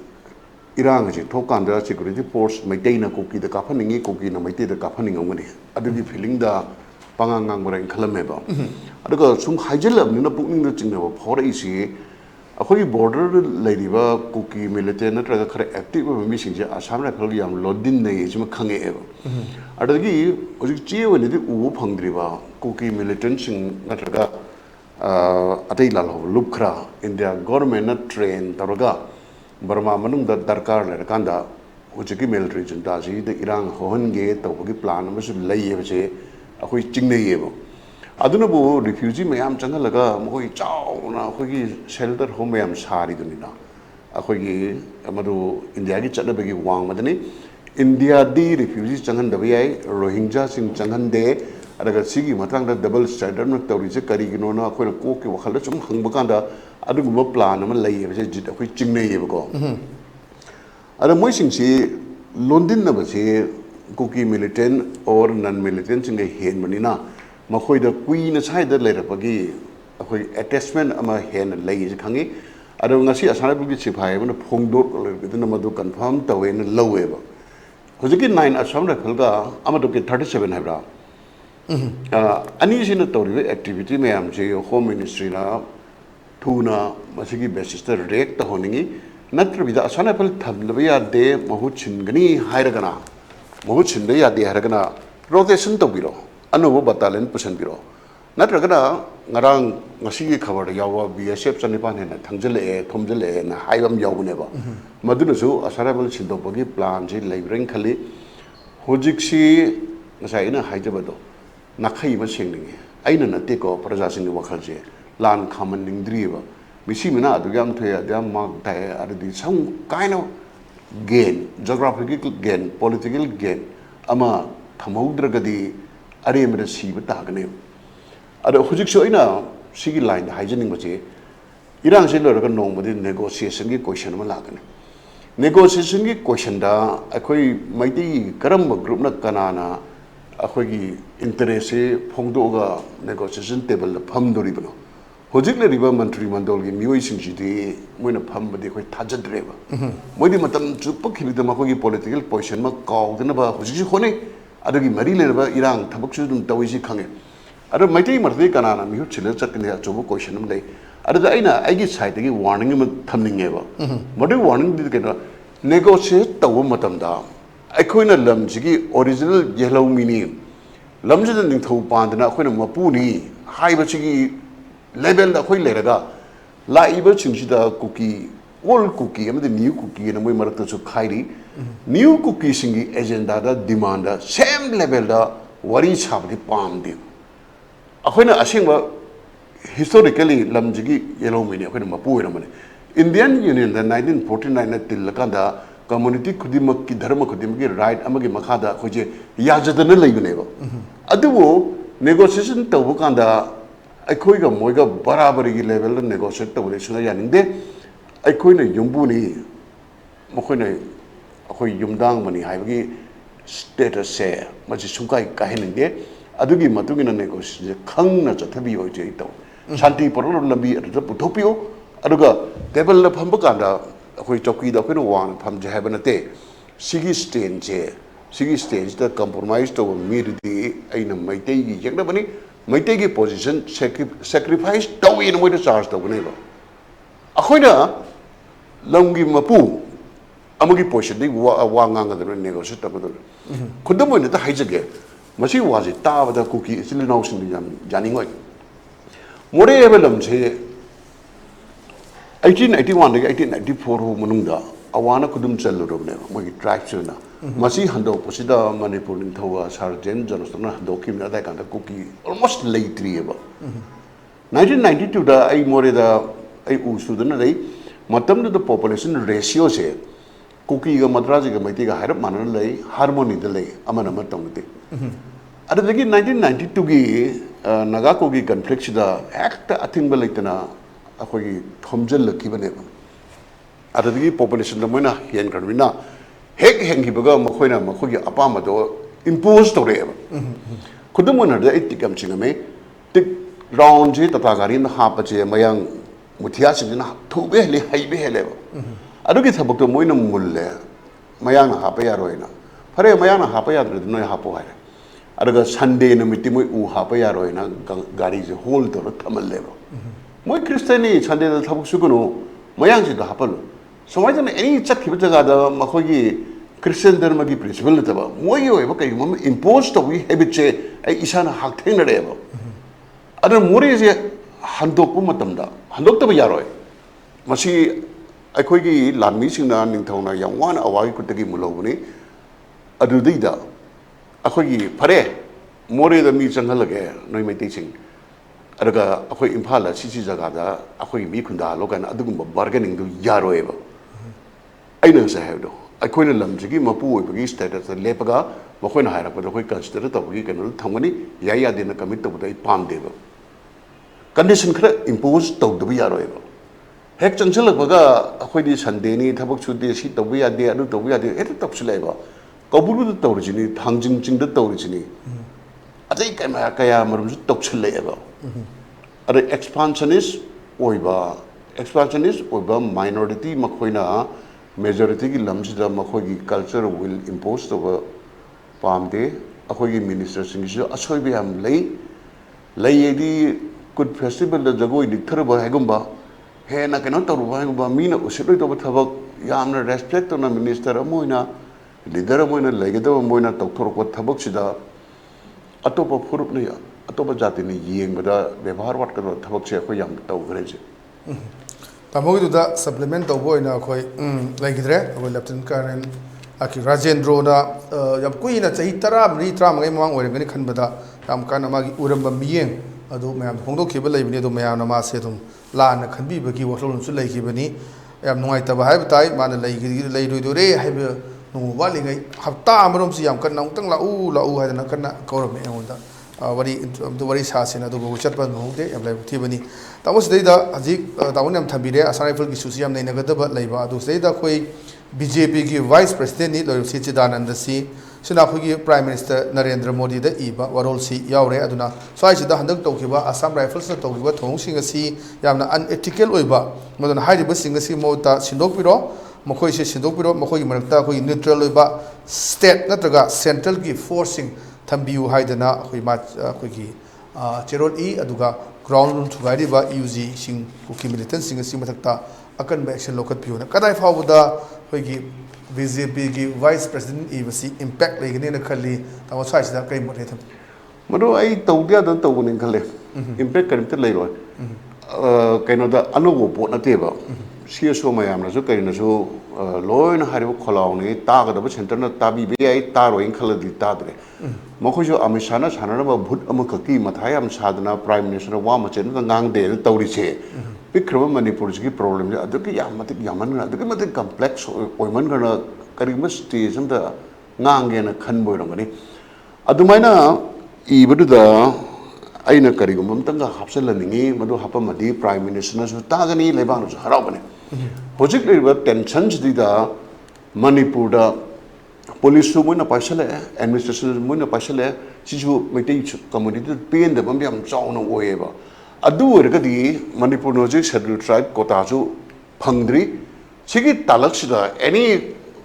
Irang je thokan da security force maintain na kuki da kapaningi kuki na maintain da kapaning ngani adagi feeling da pangangang bara khalame ba adaga sum hajel ni na pukning da chingna ba phore isi akhoi border leiriba kuki military na traga khare active ba mi singje Assam Rifles yam lodin nei jima khange e ba adagi oji che wani di u phangdri ba kuki militant sing na traga atai lal ho lukra India government na train taraga Burma manung da darkar le kanda hujiki military junta ji de Irang hohan ge tawgi plan ma su lei ye che akhoi chingnei ye bo aduna bu refugee mayam changalaga moi chaw na akhoi gi shelter home mayam sari dunina akhoi gi amadu India gi chatna bagi wang madani India di refugee changan da bai Rohingya sing changan de adaga sigi matang da double standard na tawri je kari gi no na akhoi ko ki wakhal chum hangba kanda aduguma plan ama lei ye jit akhoi chingnei ye ko ada moi sing si London na ba se kuki militant or non militant sing hen manina makhoi da queen na sai da leira pagi akhoi attachment ama hen lei je khangi ada ngasi asana bi chi phai ma phongdot le na madu confirm tawe na lowe ba hojiki 9 Assam Rifles ga ama to 37 habra ani sina tori activity me am je home ministry na thuna masigi basis ta direct ta honingi natra bida Assam Rifles thamlaba ya de mahut chingani hairagana mahut chinda ya de hairagana rotation to biro anubo battalion pusan biro natra gana ngarang ngasi khabar yawa BSF chanipan hena thangjale thomjale na haibam yawune ba maduna su Assam Rifles chindopagi plan ji leibring khali hojik si ngasai na haijabado nakhai ma sengningi aina natte ko praja sing wakhal je lan khaman ningdriba misi mina adugam thoya dam mak dai adi some kind of gain geographical gain political gain ama thamaudragadi are mera siba tagane ada hujik so ina sigi line haijening bache irang se lor ga nong badi negotiation gi question ma lagane negotiation gi question da akhoi maiti karam group na kanana akhoi gi interest se phongdo ga negotiation table phamdoribano hojik le riba mantri mandol gi mioi singji di moina phambadi khoi thajadreba moidi matam chu pakhi da ma khoi political position ma kaw dena ba hojik khone adagi mari le ba irang thabak chu dum tawisi khange ada maitai marthi kanana mi hu chile chakne achobo question am dai ada aina aigi side gi warning ma thamninge ba modi warning di ke negotiate taw matam da aikoina lam jigi original yellow meaning lam jida ning thau pandana akoina mapuni haiba chigi level da khoi leraga laiba chingji da kuki old cookie and the new cookie and we market to kairi new cookie singi agenda da demand da same level da worry chap the palm deal. When I think historically lamjigi yellow media when Mapu Indian Union the 1949 till Lakanda community kudimak dharma kudimaki right amagi makada kuje yajadana laguneva. Adu negotiation tawukanda Aikoiga moiga barabari level negotiate tawuration yaninde Aikoina yumbuni Mokoina Akoi yumdang money haigi status say much sunkai kahininde Adugi matugina negotiation kang na chatabi oito Shanti Poro Lambi at the Putopio Aduga Devil of Hambakanda Akoi Toki the one from Jahabanate Sigi stage that compromised over immediately in a Maitegi Yakabani Maitegi position sacrifice to in a way to charge the neighbor. Ahoida Longi Mapu Amagi portion, they were a wanga the negotiate. Could the win at the heights again? Machi was it, Tava the cookie, still no Janning. Whatever say 1881 to 1894 Manunda, Awana Kudum Cello, my traction. Masi Hando Posida Manipur in Towa, Sergeant Johnston, Dokim, that kind of cookie, almost late 3 about. 1992, the I more the I Usudan day, Matam to the population ratio say, cookie Madrasiga might take a higher man lay, harmony the lay, Amanamatamati. At the beginning 1992, Nagakogi conflicts the act a thing Balitana, a Hogi Tomjel Kibaneva. At the beginning, population the Mona, Yan Carvina. Hek hengi baga makoina makogi apama do imposed to reva. Kudumuna the etikam chingame, tik round jit the tagarin hapache mayang mutias in two behly high behelevo. I do get a book to Moina Mulle, Mayana Hapaya Roina. Pare Mayana Hapaya no Hapoa. I got Sunday in a mitimu Hapaya Roina, Gari's whole to the Tamil level. Moi Christiani, Sunday the Tabusukuno, Mayang is the Hapalo. So why don't any check with the Makogi Christian Dermagi principle? Moyo evoke imposed to we habiche a Isana Haktina ever. Other Mori is a Handokumatamda, Handokta Yaroi. Masi Akogi Lamisina in Tona, young one, a while could take Muloni, Adudida, Akogi Pare, Mori the meets and Halagare, no imitation. Adaga Akoi Impala, Sisi Zagada, Akoi Mikunda, Logan, Adugum bargaining to Yaroeva. I know I have though. I couldn't Lamjigi, Mapu, Bagi status, and Lepaga, Makoina Hara, but we consider the week and Tongani, Yaya didn't commit to the palm devil. Condition imposed to the Yaroeva. Heck Chancellor Baga, Akoi Sandeni, Tabak should be a sheet of we are there, not we are the head of Slava. Kabulu the Torigini, Tangjing Ching the Torigini. I think I'm a Kayam Topsileva. Are expansionist or minority Makoina. Majority lums the Makogi culture will impose over Palm Day, Akogi ministers in Asobiam lay good festival the Jago in terrible Hagumba. Hena cannot talk about Mina, Ushit over Tabak, Yamna respect on a minister Amoina, leader Amoina, Legado Moina, Doctor what Tabaksida, Atopa Purupnia, Atopa Jatini, Ying, but the Harvard Tabaksia Hoyam Tau. Tamogi da supplement of boy now quite like it, Lieutenant Colonel Aki Rajendro da Queen at Hitara, Ritram, Ramang, or any Kanbada, Tamkanamagi Uramba Mien, Ado Mam, Hondo Kibble, Nedo Mayana Setum, Lan, can be Baki, what on Sulay Kibani, am no Itaba Habitai, Man, Lay Dure, have no walling, have Tamrums, Yam Kanang, La U, had an Akana, Korame, very Sasin, Ado Chapan, Hode, and like Tibani. That was data Azik, Dawnam Tabide, as I feel Susiam, Negativa, Labor, those data Koi, BJP Vice President, Lord Sichidan and the Sea, Sinapugi Prime Minister Narendra Modi, the Iba, Warol Sea, Yaure Aduna, so I said the Handuk Tokiba, Assam Rifles, Tokiba, Tongsing a sea, Yamna unethical Uba, Modern Heidi Bussing a sea Mota, Sindopiro, Mokoi Sindopiro, Mokoi Marta, neutral Uba, state, Nataga, central give forcing Tambiu Haidana, Huimat, Cherol E, Aduga. Ground to Gadiva, UZ, Sing, Cookie Militant, Sing a Simataka, Akan action local Puna. Kadai Fawuda, Hogi, BJP Vice President, even see impact like in a Kali, that was such that came with him. Mado, I told the other Towin in Kale, impact can tell later. Canada, Anu, Port Nateva, CSO mayamnasu kainasu loina haribu kholauni tagadaba centerna tabi bi taro in khaladi tadre makhoju amishana sanaraba bhut amakaki mathayam sadana prime minister wa machen ngang de tawrise pikraba manipur gi problem ja aduki yamatik yaman aduki matik complex oiman gana karima stage amda ngange na khanboi rongani adumaina ibuda aina karigum amtanga hapsalaningi madu hapamadi prime minister nasu tagani lebanu harabane hojik leba tension dida manipur da police su moina paisale administration moina paisale siju meitei community pen da bambiam chauna oeba adu ergadi manipur noji scheduled tribe kota ju phangdri sigi talaksida any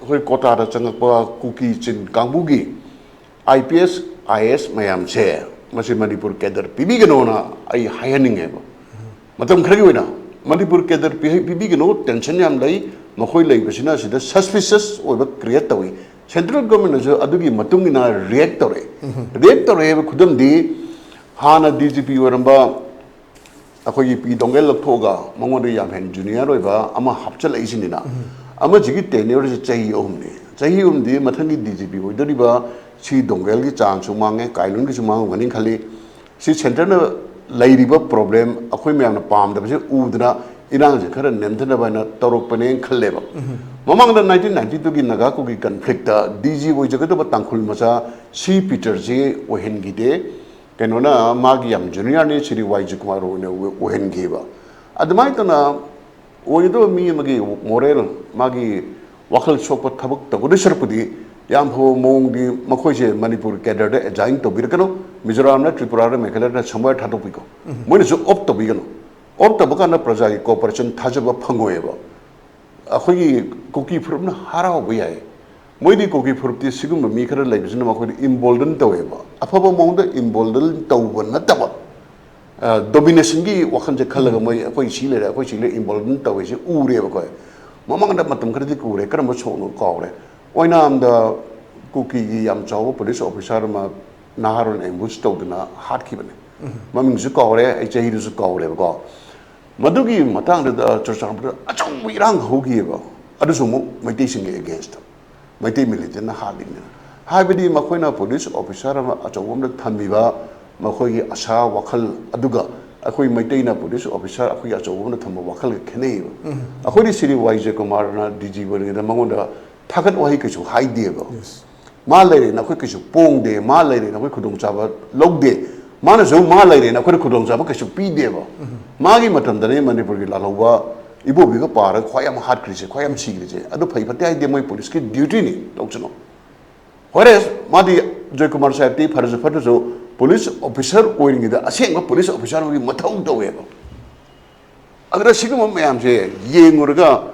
hoi kota da changakpa kuki chin kangbugi IPS IS mayam che masi manipur kedar pibigano na ai hayaning eba matam khragi wena manipur kedar pibigano tension yam lai makhoi lai basina sida suspicious oiba create tawi central government jo adugi matungina react tore eba khudam di hana DGP waramba akoi pi dongel lakhoga mangoda yam hen junior oiba ama hapchal aisinina ama jigi tenure je chahi umdi mathangi DGP oidariba si dongel ki chang su mange kailun ki su mang ngani khali si center na lairiba problem akhoi myam na pam da base udna irang je khara nemthana bana torok pane khalleba mamang da 1992 ki naga ko ki conflict da DG woi jaga da tangkhul macha si peter je ohen gi de kenona magi yam junior ni siri YG kumar ne ohen gi ba admai ta na oido mi magi moral magi wakhal sokpa thabak ta godisar pudi yam ho mong di makhoje manipur cadre de join to birkano mizoram na tripura na meghalaya na samay thato piko moine jo op to bigano op to bakana praja ki cooperation thajaba phangoeba akhoi kuki phurm na harao biyai moidi kuki phurti sigum mi khara laibisna makhoi embolden taweba afaba mong da embolden tawba na taba domination gi wakhan je khalaga moi akhoi chile embolden tawe je ureba ko mamang da matam khari ku re karam chonu kawre oinam da kuki yam chaw police officer ma naharon ambush tawdna hat khibane maming ju kawre ai chahi ju kawre ko madugi matang da church achong wirang hogi ba adu sumu maitei sing against maitei militant na halin habidi makoina police officer ma achong da thambiba makhoi asa wakhal aduga akhoi maitei na police officer akhoi achong na thamba wakhal khenei akhoi ni siri YJ Kumar na DG bani da mangonda thagat wahi kichu haide ba ma laire na khoi kichu pong de ma laire na khoi khudong chaba log de ma na zo ma laire na khoi khudong chaba kichu pi de ba ma gi matam da ne manipur gi laloba ibo bi ga par khwayam hat krise khwayam sigrise adu phai phate ai de moi police ki duty ni lokchno whereas ma di Joy Kumar Sahib ti farz phatu zo police officer oiring da aseng police officer gi mathau to we ba adra sigum mayam je yengurga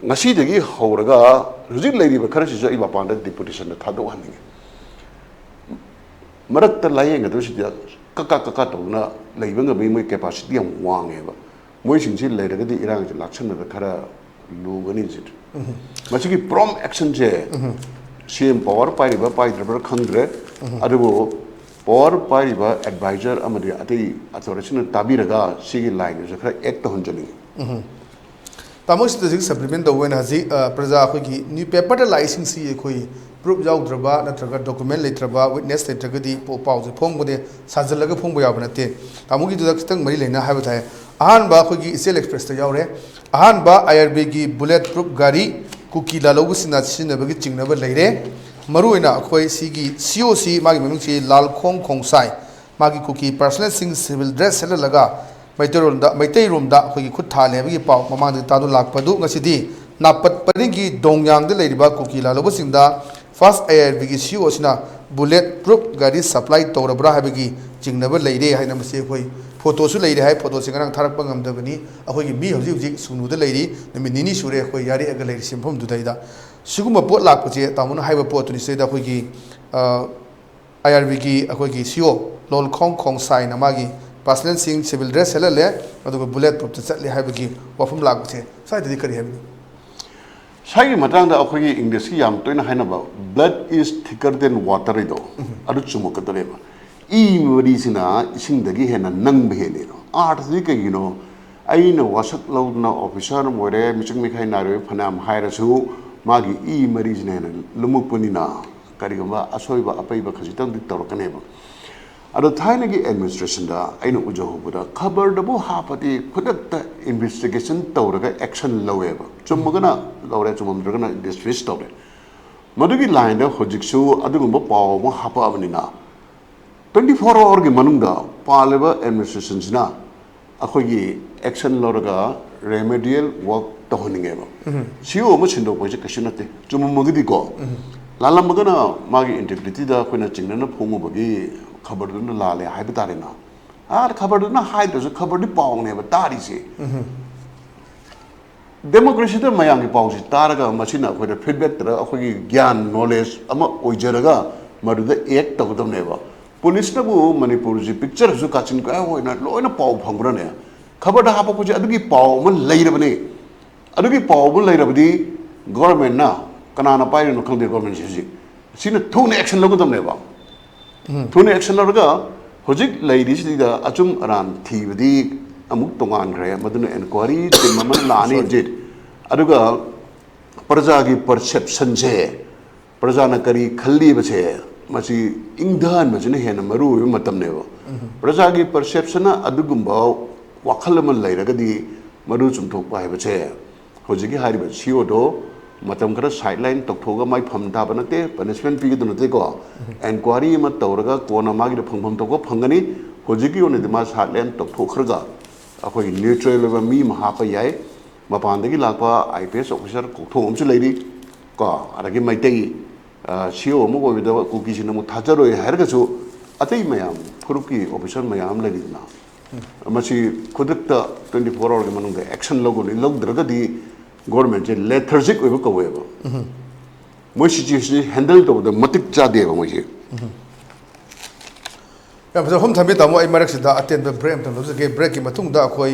ngasi dagi horaga rujik lairiba khara sija iba panda deputation na thado haning marak ta laye nga do sija kaka to na laiba nga mai capacity yam wange ba moi sing si lairaga di irang ji lakshan na khara lu gani jit machi ki prom action je CM power pariba driver khangre adubo power pariba advisor amadi ati authority na tabiraga sigi line je khara act honjani Tamus the supplement the when has Praza Hoki new paper licensing see a proof out draba, Natraga document later, witness the Tragedy, Popau, the Pong with the Sazalaga Pongo Yabanate. Tamuki to the Stang Marilena Habitat. Ahan Ba Hoki is express to Yaure. Ahan Ba IRBG bulletproof Gari, Cookie La Lobus in that Sinabagi never later. Maruina, Koi Sigi, COC, Maggi Lal Kong Kong Sai, Maggi Cookie, personal things civil dress, Laga. Maitei room da hoi khut tha le bi pau mamang de ta do lak padu ngasidi napat paring gi dongyang de leiriba kuki la lobo singda first air bi si osina bullet proof gari supply torabra habigi jingnaba leire haina mase hoi photo su leire hai photo singarang tharak pangam da bani ahoi gi mi hoji hoji sunu de leiri nimi nini sure hoi yari aga leiri simphom du daida suguma pot lak puje tamun haiba pot ni se da hoi gi IRB gi ahoi gi sio lol khong khong sai namagi personal sing civil dress helale adu bullet proof chatli haibagi wafum lagche sai de kari habi sai matang da akhoi English ki yam toina haina ba blood is thicker than water ido adu chumo ka dole ba I mori sina ising dagi hena nang be ne no art di ka ꯑꯩꯅ ꯋꯥꯁꯛ ꯂꯧꯗꯨꯅ officer ꯑꯃ ꯑꯣꯏꯔꯦ ꯃꯤꯆꯪ ꯃꯤꯈꯥꯏ ꯅꯥꯏꯔꯣꯏ ꯐꯅꯌꯥꯝ ꯍꯥꯏꯔꯁꯨ ꯃꯥꯒꯤ ꯏ ꯃꯔꯤꯁꯤꯅ ꯍꯦꯟꯅ ꯂꯨꯝꯃꯛꯄꯅꯤꯅ ꯀꯔꯤꯒꯨꯝꯕ ꯑꯁꯣꯏꯕ ꯑꯄꯩꯕ ꯈꯖꯤꯛꯇꯪꯗꯤ ꯇꯧꯔꯛꯀꯅꯦꯕ ꯑꯗꯣ ꯊꯥꯏꯅꯒꯤ ꯑꯦꯗꯃꯤꯅꯤꯁꯇ꯭ꯔꯦꯁꯟꯗ ꯑꯩꯅ ꯎꯖꯍꯧꯕꯗ ꯈꯕꯔꯗꯕꯨ ꯍꯥꯞꯄꯗꯤ ꯈꯨꯗꯛꯇ ꯏꯟꯚꯦꯁꯇꯤꯒꯦꯁꯟ ꯇꯧꯔꯒ ꯑꯦꯛꯁꯟ ꯂꯧꯋꯦꯕ ꯆꯨꯝꯃꯒꯅ ꯂꯧꯔꯦ ꯆꯨꯝꯃꯝꯗ꯭ꯔꯒꯅ ꯗꯤꯁꯃꯤꯁ ꯇꯧꯔꯦ ꯃꯗꯨꯒꯤ ꯂꯥꯏꯟꯗ ꯍꯧꯖꯤꯛꯁꯨ ꯑꯗꯨꯒꯨꯝꯕ ꯄꯥꯎ ꯑꯃ ꯍꯥꯞꯄꯛꯑꯕꯅꯤꯅ 24 hourꯒꯤ ꯃꯅꯨꯡꯗ ꯄꯥꯜꯂꯤꯕ ꯑꯦꯗꯃꯤꯅꯤꯁꯇ꯭ꯔꯦꯁꯟꯁꯤꯅ ꯑꯩꯈꯣꯏꯒꯤ ꯑꯦꯛꯁꯟ ꯂꯧꯔꯒ ꯔꯦꯃꯦꯗꯤꯌꯦꯜ ꯋꯥꯔꯛ ꯇꯧꯍꯟꯅꯤꯡꯉꯦꯕ ꯁꯤꯑꯣ ꯑꯃ ꯁꯤꯟꯗꯣꯛꯄ ꯍꯥꯏꯁꯦ ꯀꯩꯁꯨ ꯅꯠꯇꯦ ꯆꯨꯝꯃꯝꯃꯒꯗꯤꯀꯣ ꯂꯥꯜꯂꯝꯃꯒꯅ ꯃꯥꯒꯤ ꯏꯟꯇꯦꯒ꯭ꯔꯤꯇꯤꯗ ꯑꯩꯈꯣꯏꯅ ꯆꯤꯡꯅꯅ ꯐꯣꯡꯉꯨꯕꯒꯤ ꯈꯕꯔꯗꯨꯅ ꯂꯥꯜꯂꯦ ꯍꯥꯏꯕ ꯇꯥꯔꯦꯅ ꯈꯕꯔꯗꯨꯅ ꯍꯥꯏꯗ꯭ꯔꯁꯨ ꯈꯕꯔꯗꯤ ꯄꯥꯎꯅꯦꯕ ꯇꯥꯔꯤꯁꯦ ꯗꯦꯃꯣꯀ꯭ꯔꯦꯁꯤꯗ ꯃꯌꯥꯝꯒꯤ ꯄꯥꯎꯁꯤ ꯇꯥꯔꯒ ꯃꯁꯤꯅ ꯑꯩꯈꯣꯏꯗ ꯐꯤꯗꯕꯦꯛꯇ ꯑꯩꯈꯣꯏꯒꯤ ꯒ꯭ꯌꯥꯟ ꯅꯣꯂꯦꯖ ꯑꯃ ꯑꯣꯏꯖꯔꯒ ꯃꯗꯨꯗ ꯑꯦꯛ ꯇꯧꯒꯗꯕꯅꯦꯕ ꯄꯨꯂꯤꯁꯅꯕꯨ ꯃꯅꯤꯄꯨꯔꯁꯤ ꯄꯤꯛꯆꯔꯁꯨ ꯀꯥꯆꯤꯟ ꯀꯣꯌꯥ ꯑꯣꯏꯅ ꯂꯣꯏꯅ ꯄꯥꯎ ꯐꯪꯕ꯭ꯔꯅꯦ ꯈꯕꯔꯗ ꯍꯥꯞꯄꯛꯄꯁꯦ ꯑꯗꯨꯒꯤ ꯄꯥꯎ ꯑꯃ ꯂꯩꯔꯕꯅꯦ ꯑꯗꯨꯒꯤ ꯄꯥꯎ ꯑꯃ ꯂꯩꯔꯕꯗꯤ ꯒꯣꯔꯃꯦꯟꯅ ꯀꯅꯥꯅ ꯄꯥꯏꯔꯤꯅꯣ ꯈꯪꯗꯦ ꯒꯣꯔꯃꯦꯟꯁꯤ ꯍꯧꯖꯤꯛ ꯁꯤꯅ ꯊꯨꯅ ꯑꯦꯛꯁꯟ ꯂꯧꯒꯗꯕꯅꯦꯕ ꯊꯨꯅ ꯑꯦꯛꯁꯟ ꯂꯧꯔꯒ ꯍꯧꯖꯤꯛ ꯂꯩꯔꯤꯁꯤꯗ ꯑꯆꯨꯝ ꯑꯔꯥꯟ ꯊꯤꯕꯗꯤ ꯑꯃꯨꯛ ꯇꯣꯉꯥꯟꯈ꯭ꯔꯦ ꯃꯗꯨꯅ ꯑꯦꯟꯀ꯭ꯋꯥꯏꯔꯤ ꯇꯤꯝ ꯑꯃꯅ ꯂꯥꯛꯑꯅꯤ ꯍꯧꯖꯤꯛ ꯑꯗꯨꯒ ꯄ꯭ꯔꯖꯥꯒꯤ ꯄꯔꯁꯦꯞꯁꯟꯁꯦ ꯄ꯭ꯔꯖꯥꯅ ꯀꯔꯤ ꯈꯜꯂꯤꯕꯁꯦ ꯃꯁꯤ ꯏꯪꯊꯍꯟꯕꯁꯤꯅ ꯍꯦꯟꯅ ꯃꯔꯨ ꯑꯣꯏꯕ ꯃꯇꯝꯅꯦꯕ ꯄ꯭ꯔꯖꯥꯒꯤ ꯄꯔꯁꯦꯞꯁꯟꯅ ꯑꯗꯨꯒꯨꯝꯕ ꯋꯥꯈꯜ ꯑꯃ ꯂꯩꯔꯒꯗꯤ ꯃꯗꯨ ꯆꯨꯝꯊꯣꯛꯄ ꯍꯥꯏꯕꯁꯦ ꯍꯧꯖꯤꯛꯀꯤ ꯍꯥꯏꯔꯤꯕ ꯁꯤꯑꯣꯗꯣ ꯃꯇꯝ ꯈꯔ ꯁꯥꯏꯠꯂꯥꯏꯟ ꯇꯧꯊꯣꯛꯑꯒ ꯃꯥꯏ ꯐꯝ ꯊꯥꯕ ꯅꯠꯇꯦ ꯄꯅꯤꯁꯃꯦꯟ ꯄꯤꯒꯗꯕ ꯅꯠꯇꯦꯀꯣ ꯑꯦꯟꯀ꯭ꯋꯥꯏꯔꯤ ꯑꯃ ꯇꯧꯔꯒ ꯀꯣꯟꯅ ꯃꯥꯒꯤꯗ ꯐꯪꯐꯝ ꯊꯣꯛꯄ ꯐꯪꯒꯅꯤ ꯍꯧꯖꯤꯛꯀꯤ ꯑꯣꯏꯅꯗꯤ ꯃꯥ ꯁꯥꯏꯠꯂꯥꯏꯟ ꯇꯧꯊꯣꯛꯈ꯭ꯔꯒ ꯑꯩꯈꯣꯏꯒꯤ ꯅ꯭ꯌꯨꯇ꯭ꯔꯦꯜ ꯑꯣꯏꯕ ꯃꯤ ꯑꯃ ꯍꯥꯞꯄ ꯌꯥꯏ ꯃꯄꯥꯟꯗꯒꯤ ꯂꯥꯛꯄ IPS ꯑꯣꯐꯤꯁꯥꯔ ꯀꯧꯊꯣꯛ ꯑꯃꯁꯨ ꯂꯩꯔꯤ ꯀꯣ ꯑꯗꯒꯤ ꯃꯩꯇꯩ ꯁꯤꯑꯣ ꯑꯃ ꯑꯣꯏꯕꯗ ꯀꯨꯀꯤꯁꯤꯅ ꯑꯃꯨꯛ ꯊꯥꯖꯔꯣꯏ ꯍꯥꯏꯔꯒꯁꯨ ꯑꯇꯩ ꯃꯌꯥꯝ ꯐꯨꯔꯨꯞꯀꯤ ꯑꯣꯐꯤꯁꯥꯔ ꯃꯌꯥꯝ ꯑꯃ ꯂꯩꯔꯤꯗꯅ ꯃꯁꯤ ꯈꯨꯗꯛꯇ 24 hourꯒꯤ ꯃꯅꯨꯡꯗ ꯑꯦꯛꯁꯟ ꯂꯧꯒꯅꯤ ꯂꯧꯗ꯭ꯔꯒꯗꯤ ꯒꯣꯔꯃꯦꯟꯁꯦ ꯂꯦꯊꯔꯖꯤꯛ ꯑꯣꯏꯕ ꯀꯧꯋꯦꯕ ꯃꯣꯏ ꯁꯤꯆꯨꯋꯦꯁꯟꯁꯤ ꯍꯦꯟꯗꯜ ꯇꯧꯕꯗ ꯃꯇꯤꯛ ꯆꯥꯗꯦꯕ ꯃꯣꯏꯁꯦ ꯌꯥꯝ ꯐꯖꯩ ꯍꯣꯝ ꯊꯝꯕꯤ ꯇꯥꯃꯣ ꯑꯩ ꯃꯔꯛꯁꯤꯗ ꯑꯇꯦꯟꯕ ꯕ꯭ꯔꯦꯛ ꯑꯃꯇꯪ ꯂꯧꯖꯒꯦ ꯕ꯭ꯔꯦꯛꯀꯤ ꯃꯇꯨꯡꯗ ꯑꯩꯈꯣꯏ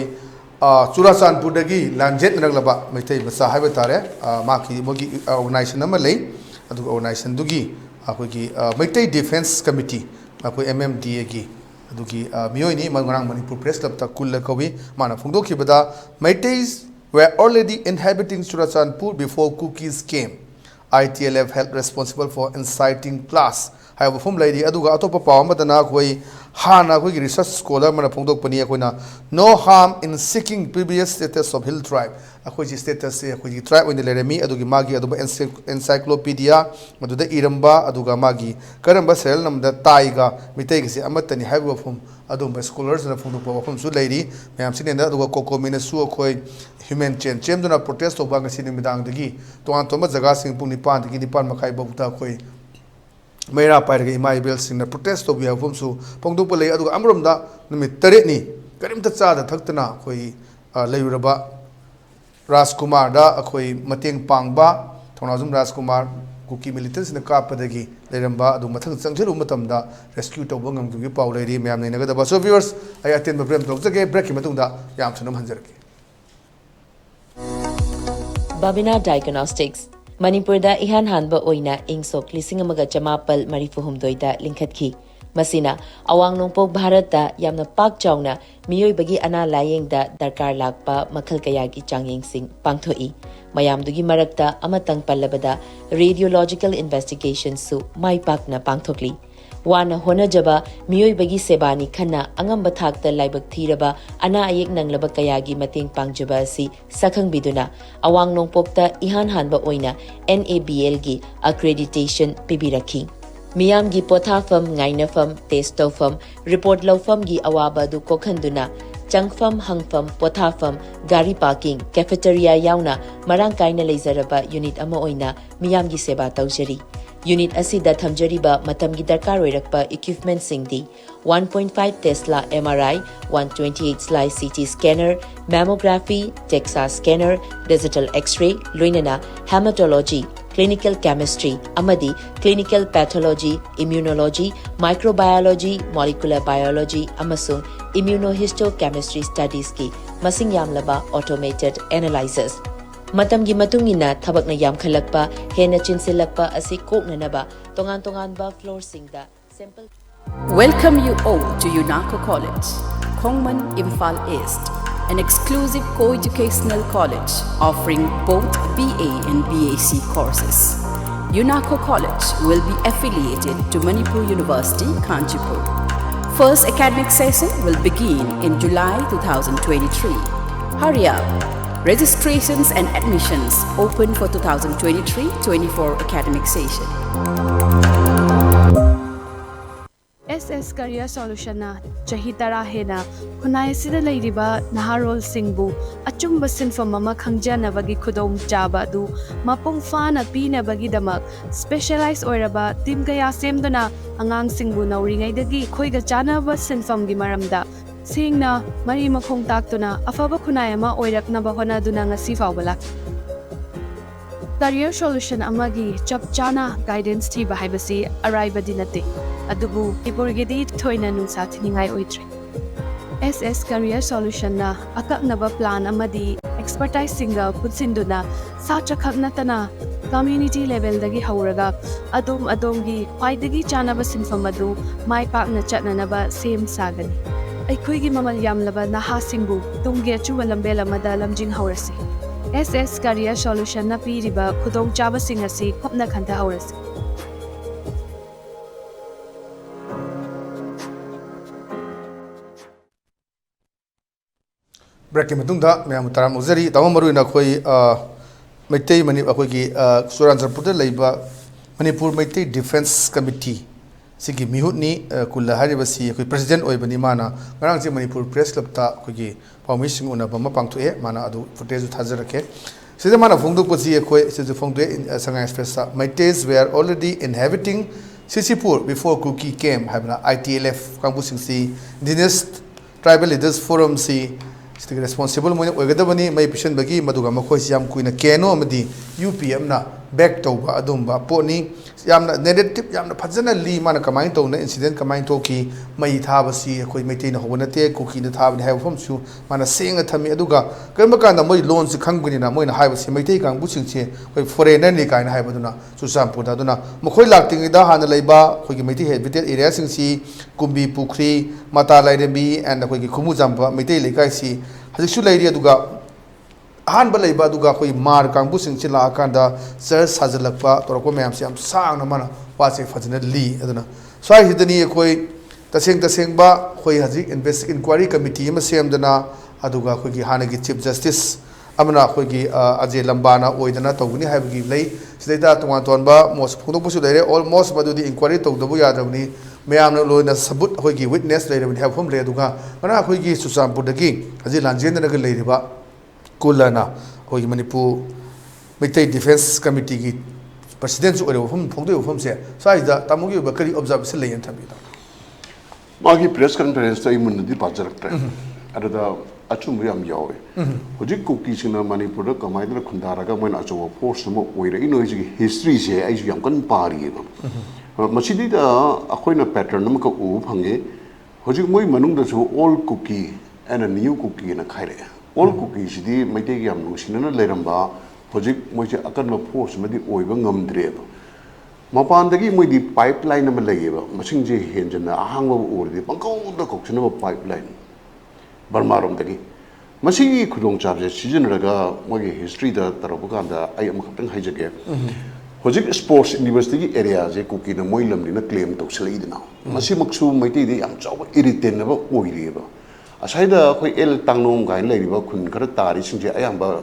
ꯆꯨꯔꯥꯆꯥꯟꯄꯨꯔꯗꯒꯤ ꯂꯥꯟꯖꯦꯠꯅꯔꯛꯂꯕ ꯃꯩꯇꯩ ꯃꯆꯥ ꯍꯥꯏꯕ ꯇꯥꯔꯦ ꯃꯣꯏꯒꯤ ꯑꯣꯔꯒꯅꯥꯏꯖꯦꯁꯟ ꯑꯃ ꯂꯩ ꯑꯗꯨꯒ ꯑꯣꯔꯒꯅꯥꯏꯖꯦꯁꯟꯗꯨꯒꯤ ꯑꯩꯈꯣꯏꯒꯤ ꯃꯩꯇꯩ ꯗꯤꯐꯦꯟꯁ ꯀꯃꯤꯇꯤ ꯑꯩꯈꯣꯏ MMDAꯒꯤ ꯑꯗꯨꯒꯤ ꯃꯤꯑꯣꯏꯅꯤ ꯉꯔꯥꯡ ꯃꯅꯤꯄꯨꯔ ꯄ꯭ꯔꯦꯁ ꯀ꯭ꯂꯕꯇ ꯀꯨꯜꯂ ꯀꯧꯏ ꯃꯥꯅ ꯐꯣꯡꯗꯣꯛꯈꯤꯕꯗ ꯃꯩꯇꯩꯁ were already inhabiting Churachandpur before cookies came. ITLF held responsible for inciting class. ꯍꯥꯏꯕ ꯋꯥꯐꯝ ꯂꯩꯔꯤ ꯑꯗꯨꯒ ꯑꯇꯣꯞꯄ ꯄꯥꯎ ꯑꯃꯗꯅ ꯑꯩꯈꯣꯏ ꯍꯥꯟꯅ ꯑꯩꯈꯣꯏꯒꯤ ꯔꯤꯁꯔꯆ ꯁ꯭ꯀꯣꯂꯔ ꯑꯃꯅ ꯐꯣꯡꯗꯣꯛꯄꯅꯤ ꯑꯩꯈꯣꯏꯅ no harm in seeking previous status of hill tribe ꯑꯩꯈꯣꯏꯒꯤ ꯁ꯭ꯇꯦꯇꯁꯁꯦ ꯑꯩꯈꯣꯏꯒꯤ ꯇ꯭ꯔꯥꯏꯕ ꯑꯣꯏꯅ ꯂꯩꯔꯝꯃꯤ ꯑꯗꯨꯒꯤ ꯃꯥꯒꯤ ꯑꯗꯨꯝꯕ ꯑꯦꯟꯁꯥꯏꯀ꯭ꯂꯣꯄꯤꯗꯤꯌꯥ ꯃꯗꯨꯗ ꯏꯔꯝꯕ ꯑꯗꯨꯒ ꯃꯥꯒꯤ ꯀꯔꯝꯕ ꯁꯦꯔꯦꯜ ꯅꯝꯕꯔꯗ ꯇꯥꯏꯒ ꯃꯩꯇꯩꯒꯤꯁꯤ ꯑꯃꯠꯇꯅꯤ ꯍꯥꯏꯕ ꯋꯥꯐꯝ ꯑꯗꯨꯝꯕ ꯁ꯭ꯀꯣꯂꯔꯁꯤꯅ ꯐꯣꯡꯗꯣꯛꯄ ꯋꯥꯐꯝꯁꯨ ꯂꯩꯔꯤ ꯃꯌꯥꯝꯁꯤꯅ ꯑꯗꯨꯒ ꯀꯣꯀꯣꯃꯤꯅꯁꯨ ꯑꯩꯈꯣꯏ ꯍ꯭ꯌꯨꯃꯦꯟ ꯆꯦꯟ ꯆꯦꯟꯗꯨꯅ ꯄ꯭ꯔꯣꯇꯦꯁ ꯇꯧꯕ ꯉꯁꯤ ꯅꯨꯃꯤꯗꯥꯡꯗꯒꯤ ꯇꯣꯉꯥꯟ ꯇꯣꯉꯥꯟꯕ ꯖꯒꯥꯁꯤꯡ ꯄꯨꯡ 9ꯗꯒꯤ 9:30 ꯐꯥꯎꯕꯗ ꯑꯩꯈꯣꯏ ꯃꯩꯔꯥ ꯄꯥꯏꯔꯒ ꯏꯃꯥ ꯏꯕꯦꯜꯁꯤꯡꯅ ꯄ꯭ꯔꯣꯇꯦꯁ ꯇꯧꯕ ꯌꯥꯕ ꯃꯐꯝꯁꯨ ꯐꯣꯡꯗꯣꯛꯄ ꯂꯩ ꯑꯗꯨꯒ ꯑꯃꯔꯣꯝꯗ ꯅꯨꯃꯤꯠ 8ꯅꯤ ꯀꯔꯤꯝꯇ ꯆꯥꯗ ꯊꯛꯇꯅ ꯑꯩꯈꯣꯏ ꯂꯩꯔꯨꯔꯕ ꯔꯥꯖꯀꯨꯃꯥꯔꯗ ꯑꯩꯈꯣꯏ ꯃꯇꯦꯡ ꯄꯥꯡꯕ ꯊꯧꯅꯥꯖꯨꯝ ꯔꯥꯖꯀꯨꯃꯥꯔ ꯀꯨꯀꯤ ꯃꯤꯂꯤꯇꯦꯟꯁꯤꯅ ꯀꯥꯞꯄꯗꯒꯤ ꯂꯩꯔꯝꯕ ꯑꯗꯨ ꯃꯊꯪ ꯆꯪꯁꯤꯜꯂꯨꯕ ꯃꯇꯝꯗ ꯔꯦꯁꯀ꯭ꯌꯨ ꯇꯧꯕ ꯉꯝꯈꯤꯕꯒꯤ ꯄꯥꯎ ꯂꯩꯔꯤ ꯃꯌꯥꯝ ꯅꯩꯅꯒꯗꯕ ꯁꯣ ꯚ꯭ꯌꯨꯋꯔꯁ ꯑꯩ ꯑꯇꯦꯟꯕ ꯕ꯭ꯔꯦꯛ ꯇꯧꯖꯒꯦ ꯕ꯭ꯔꯦꯛꯀꯤ ꯃꯇꯨꯡꯗ ꯌꯥꯝ ꯊꯨꯅ ꯍꯟꯖꯔꯛꯀꯦ Babina Diagnostics Manipurda ihan hanba oina ingsok 1934 linkhatkhi masina awang nongpok bharata yamna pak chawna miyoi bagi ana layeng da darkar lakpa makhal kaya gi changyeng sing pangthoi mayamdugi marakta amatang pallabada radiological investigation su mai pakna pangthokli wana honajaba miyoi bagi sebani khana angamba thakta laibak thiraba ana ayek nanglaba kayagi mating pangjaba si sakhang biduna awang nongpokta ihan hanba oina NABL gi accreditation pibirakhi miyam gi pothafam ngainafam testofam report lawfam gi awaba du kokhanduna changfam hangfam pothafam gari parking cafeteria yauna marang kaina leizaraba unit ama oina miyam gi seba tawjari unit asida thamjariba matamgi darkar oirakpa equipment singdi 1.5 Tesla MRI 128 slice CT scanner mammography DEXA scanner digital x-ray loinana hematology clinical chemistry amadi clinical pathology immunology microbiology molecular biology amasung immunohistochemistry studies ki masing yamlaba automated analyzers matamgi matungina thabakna yamkhalakpa hena chinsilakpa asi koknanaba tongan ba floor singda sample Welcome you all to UNACO College, Kongman, Imphal East. an exclusive co-educational college offering both BA and BAc courses. UNACO College will be affiliated to Manipur University, Kanchipur. First academic session will begin in July 2023. Hurry up! Registrations and admissions open for 2023-24 academic session. SS Career Solution na Chahitara Hena Kunai Sida Ladiba Naharol Singbu Achumba Sinfam Mama Kangjana Bagi Kudom Jaba du Mapung Fana Pina Bagi Damak Specialized Oiraba Tim Kaya Semdona Angang Singbu na Ringay Dagi Koiga Jana ba Sinfam Gimaramda Sing na Mari Makong Takto na Afaba Kunayama Oirak na Bahona Duna nga Sifawala Career Solution Amagi Chapchana Guidance Tiba Haibasi Arriba Dinate Adubu Iburgidi Toina Nunsa Tiningai Oitre SS Career Solution na Akak Naba Plan Amadi Expertise Single Putsinduna Sacha Kaknatana Community Level Dagi Hauraga Adum Adongi Paidagi Chanaba Sinfamadu Mai Pak na Chatna Naba Same Sagan Aikuigi Mamalyam Laba Naha Singbu Tungge Chumalambela Madalam Jing Haurasi SS Career Solution na Piriba Kudong Chaba Singasi Kopna Kanta Haurasi break ki matungda me am taram uzari tawam maru na khoi Meitei mani akoi ki Suranjapur da leiba Manipur Meitei Defense Committee sigi mihut ni kulla hari basi akoi president oi bani mana ngarang je Manipur Press Club ta akoi ki permission una bama pangthu e mana adu footage thajar rakhe sida mana phongdu pochi akoi sida phongdu Sangha Express Meiteis were already inhabiting Sisipur before Kuki came habna ITLF kangbu singsi Dinist Tribal Leaders Forum si responsible moine oigadabani mai pishan bagi maduga makhoi siam kuina keno amadi UPM na back tauba adumba poni yamna negative yamna phajana li mana kamai tawna incident kamai toki mai thabasi khoi meitei na hobonate kuki na thabani hai phom su mana senga thami aduga kamba kanda moi loan si khanguni na moina haibasi meitei kangbu singche khoi foreigner ni kaina haibaduna Susampur da duna makhoi lakting da hana leiba khoi ki meitei habitat area singsi kumbi pukri mata lairembi and khoi ki khumu jamba meitei lekai si Hajiksu lairi aduga ahanba leiba aduga khoi mar kangbu singchi la akanda sir sajalakpa torako mayam se am sang na mana pache fajna li aduna swai hidani khoi taseng ba khoi haji inquiry committee ma semdana aduga khoi gi hanagi chief justice amana khoi gi aje lambana oidana toguni haibgi lei sidaida tongan ba most phungdok pusu leire almost badu di inquiry togdabu yadabni mayam na loina sabut khoi gi witness leire bin habphom le aduga mana khoi gi Susampur dagi haji lanjen na ga leire ba kulana khoi Manipur Meitei Defense Committee gi president su ore phom phongdoi phom se saida tamugi ba kari observation leyan thabi da magi press conference ta imun di bajarak tra adada achum yam yawe hojik kuki sina Manipur da kamai da khundara ga moina acho force mo oire ino ji history se ai yam kan pari ba masidi da akoina pattern nam ka u phange hojik moi manung da so old cookie and a new cookie na khaire old cookie sidi Meitei yam nu sinana leramba hojik moi je akan force madi oiba ngamdre ba mapandagi moi di pipeline ma lageba masing je henjana ahangba urdi pangkau da kokchna pipeline Barmarom dagi masi khudong charge season raga moi history da tarabukanda ai am khatang haijage hojik sports university area je kuki na moi lamni na claim to seleidna masi maksu Meitei di am chaw irritate na ba oireba asaida khoi el tangnong gain leiriba khun khara tari singje ayamba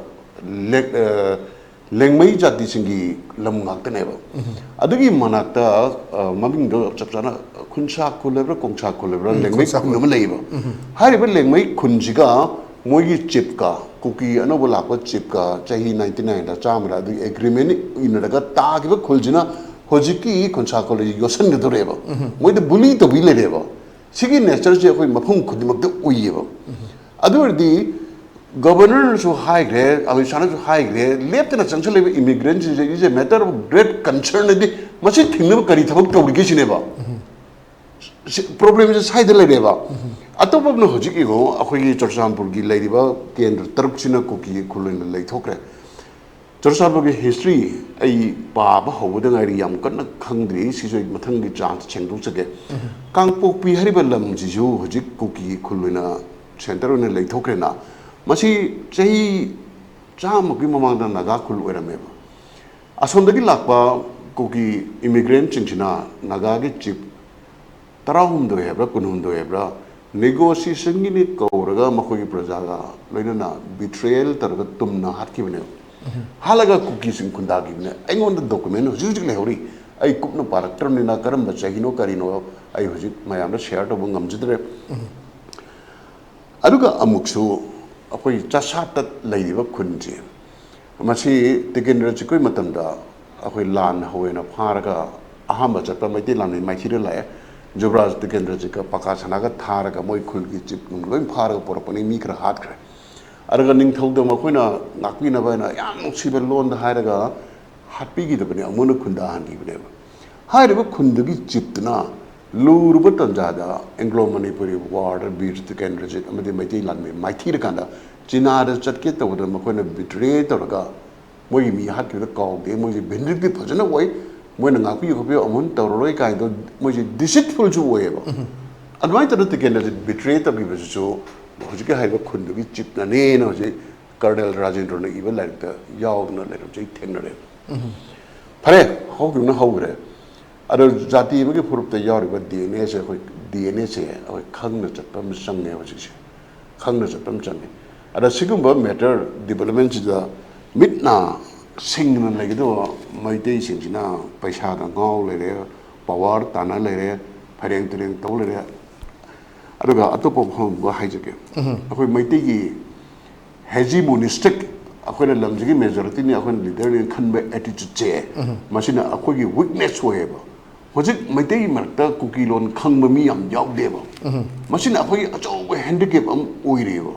lengmei jati singi lam ngak ne ba adugi manakta maming do chapchana khuncha khulebra kongcha khulebra lengmei khun leiba hariba lengmei khunjiga moigi chipka kuki anobola ko chipka chahi 99 da chamra adu agreement inadaga tagiba khuljina hojiki khuncha khole yosan ne doreba moide buli to bile reba sigi nature je khoi mafum khudimak de uyeba adurdi Governor so high grade, Amishana so high grade, left in a central immigrants is a matter of great concern. Much it never carry about publication ever. Problem is high the leva. Atop of no Hojiko, a Hoyi Chorsampurgi Ladiba, the end of Turkchina cookie, Kulin Lake Hokre. Chorsampurgi history, a Baba, who wouldn't I am gonna hungry, she's a Matangi chance, Chendus again. Kang Poki Haribalam, Jizu, Hojik cookie, Kulina, Center on a Lake Hokrena. masi chahi chama ki mamang da naga khul oirame ba asondagi lakpa koki immigrant chingchina naga gi chip tarahum do hebra kunhum do hebra negotiation gi ni kauraga makoi prajaga loina betrayal targa tumna hatki bne halaga koki sing khunda gi ne aingon da document hujik le hori ai kupna parakter ni na karam ba chahino karino ai hujik mayam da share to bangam jidre aduga amuksu akoi chasat leiba khunji masi tigendra chikoi matamda akoi lan hoena pharaga ahamba chapa maiti lan mai thira la Jubraj tigendra chika paka chanaga tharaga moi khulgi chip num loi pharaga porapani mi kra hat kre araga ning thogda makoina nakpi na baina yam sibe lon da hairaga hatpi gi da bani amuna khunda han gi bne hairiba khundagi chipna luruba tanjada Anglo Manipuri war beat tigendra chik amadi maiti lan mai thira kanda China da chatke tawda makoina betray tawga moi mi hat ki ka de moi bendik di phajana wai moi na ngakpi ko pe amun tawroi kai do moi deceitful ju wai ba admai ta de ken da betray ta bi ju hojike hai ba khundu gi chip na ne no je Colonel Rajendra na iba like the yaw na le je theng na le phare ho gi na ho re ado jati ba gi phurup ta yaw ri ba DNA se ko DNA se oi khang na chat pam sang ne wa ji khang na chat pam chang ne ada sigumba matter development da mitna singna lagi do maitei singina paisa da ngau le re power tana le re phareng tereng to le re aduga atopo phom ba haijake akoi maitei gi hegemonistic akoi na lamji gi majority ni akoi leader ni khanba attitude che masina akoi gi weakness hoye ba hojik maitei marta kukilon khangba mi yam yaw de ba masina akoi acho handicap am oire ba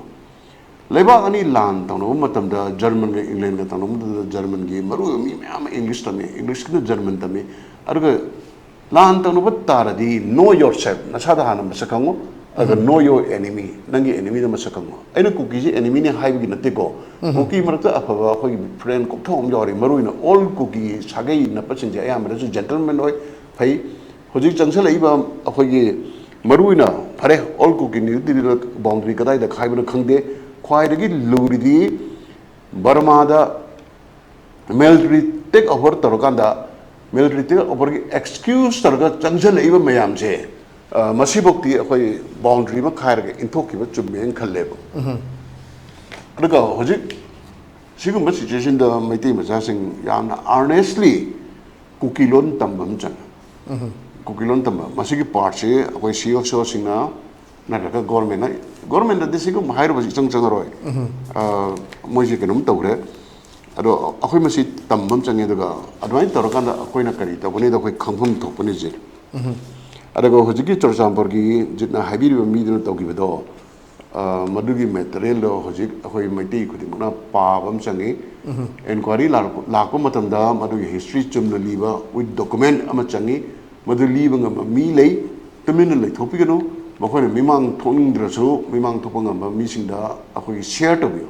Lebak ani lan tano matam da German ke England ke tano matam German ke maru mi am English tame English ke German tame arga lan tano battara di know yourself na sada hana masakango agar know your enemy nangi enemy na masakango aina cookie ji enemy ne hai gi natte ko cookie marta apaba khoi friend ko thom yori maru na all cookie sagai na pachin je ayam ra gentleman oi phai hojik changsel ai ba akhoi gi maru na phare all cookie ni di boundary kadai da khai ba khangde Quaidagi Luridi Burma military take over Torokanda military take over excuse Torga Junction even Mayamche Masibokti boundary Makair in Tokiba to be in Kalebo. Look, Hojik Sigum situation the Mati Mazasing Yana earnestly Kukilon Tambamchan Kukilon Tamba Masiki Parche, away she also singer. Nada government da desigo mahir ba chang chang roi moi je kanum tawre ado akhoi masi tambam change daga adwai torkan da akhoi na kari ta bone da khoi khangphum thopani je ado hojiki chorcham gi jitna habiri ba mi dinu tawgi bedo madugi material do hojik akhoi maiti khudi mona pa bam change inquiry la ko matam da madugi history chumna liba with document ama change madu liba ngam mi lei tamin lei thopi gano Makoina mimang toning drasu mimang topanga missing da akoi share to you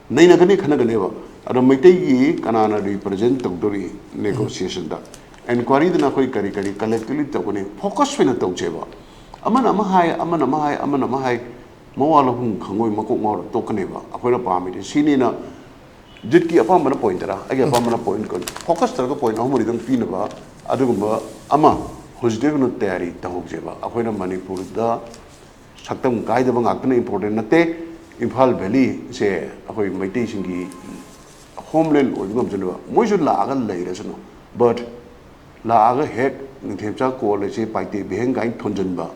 naina gani khana gane ba ado maitei gi kanana represent tokdori negotiation da inquiry da koi kari collectively to gone focus fina to cheba amana ma hai mawala hung khangoi makok ma to kane ba akoi pa mi sini na jit ki apa mana point ra age apa mana point kon focus tar ko point amuri dang pina ba adugumba ama hojdev no tayari ta hojeba akoina Manipur da saktam kai da bang akna important nate Imphal Valley se akoi maitei singi homeland odgam janwa moi ju la aga leira sano but la aga head nithemcha ko le se paite beheng gain thonjan ba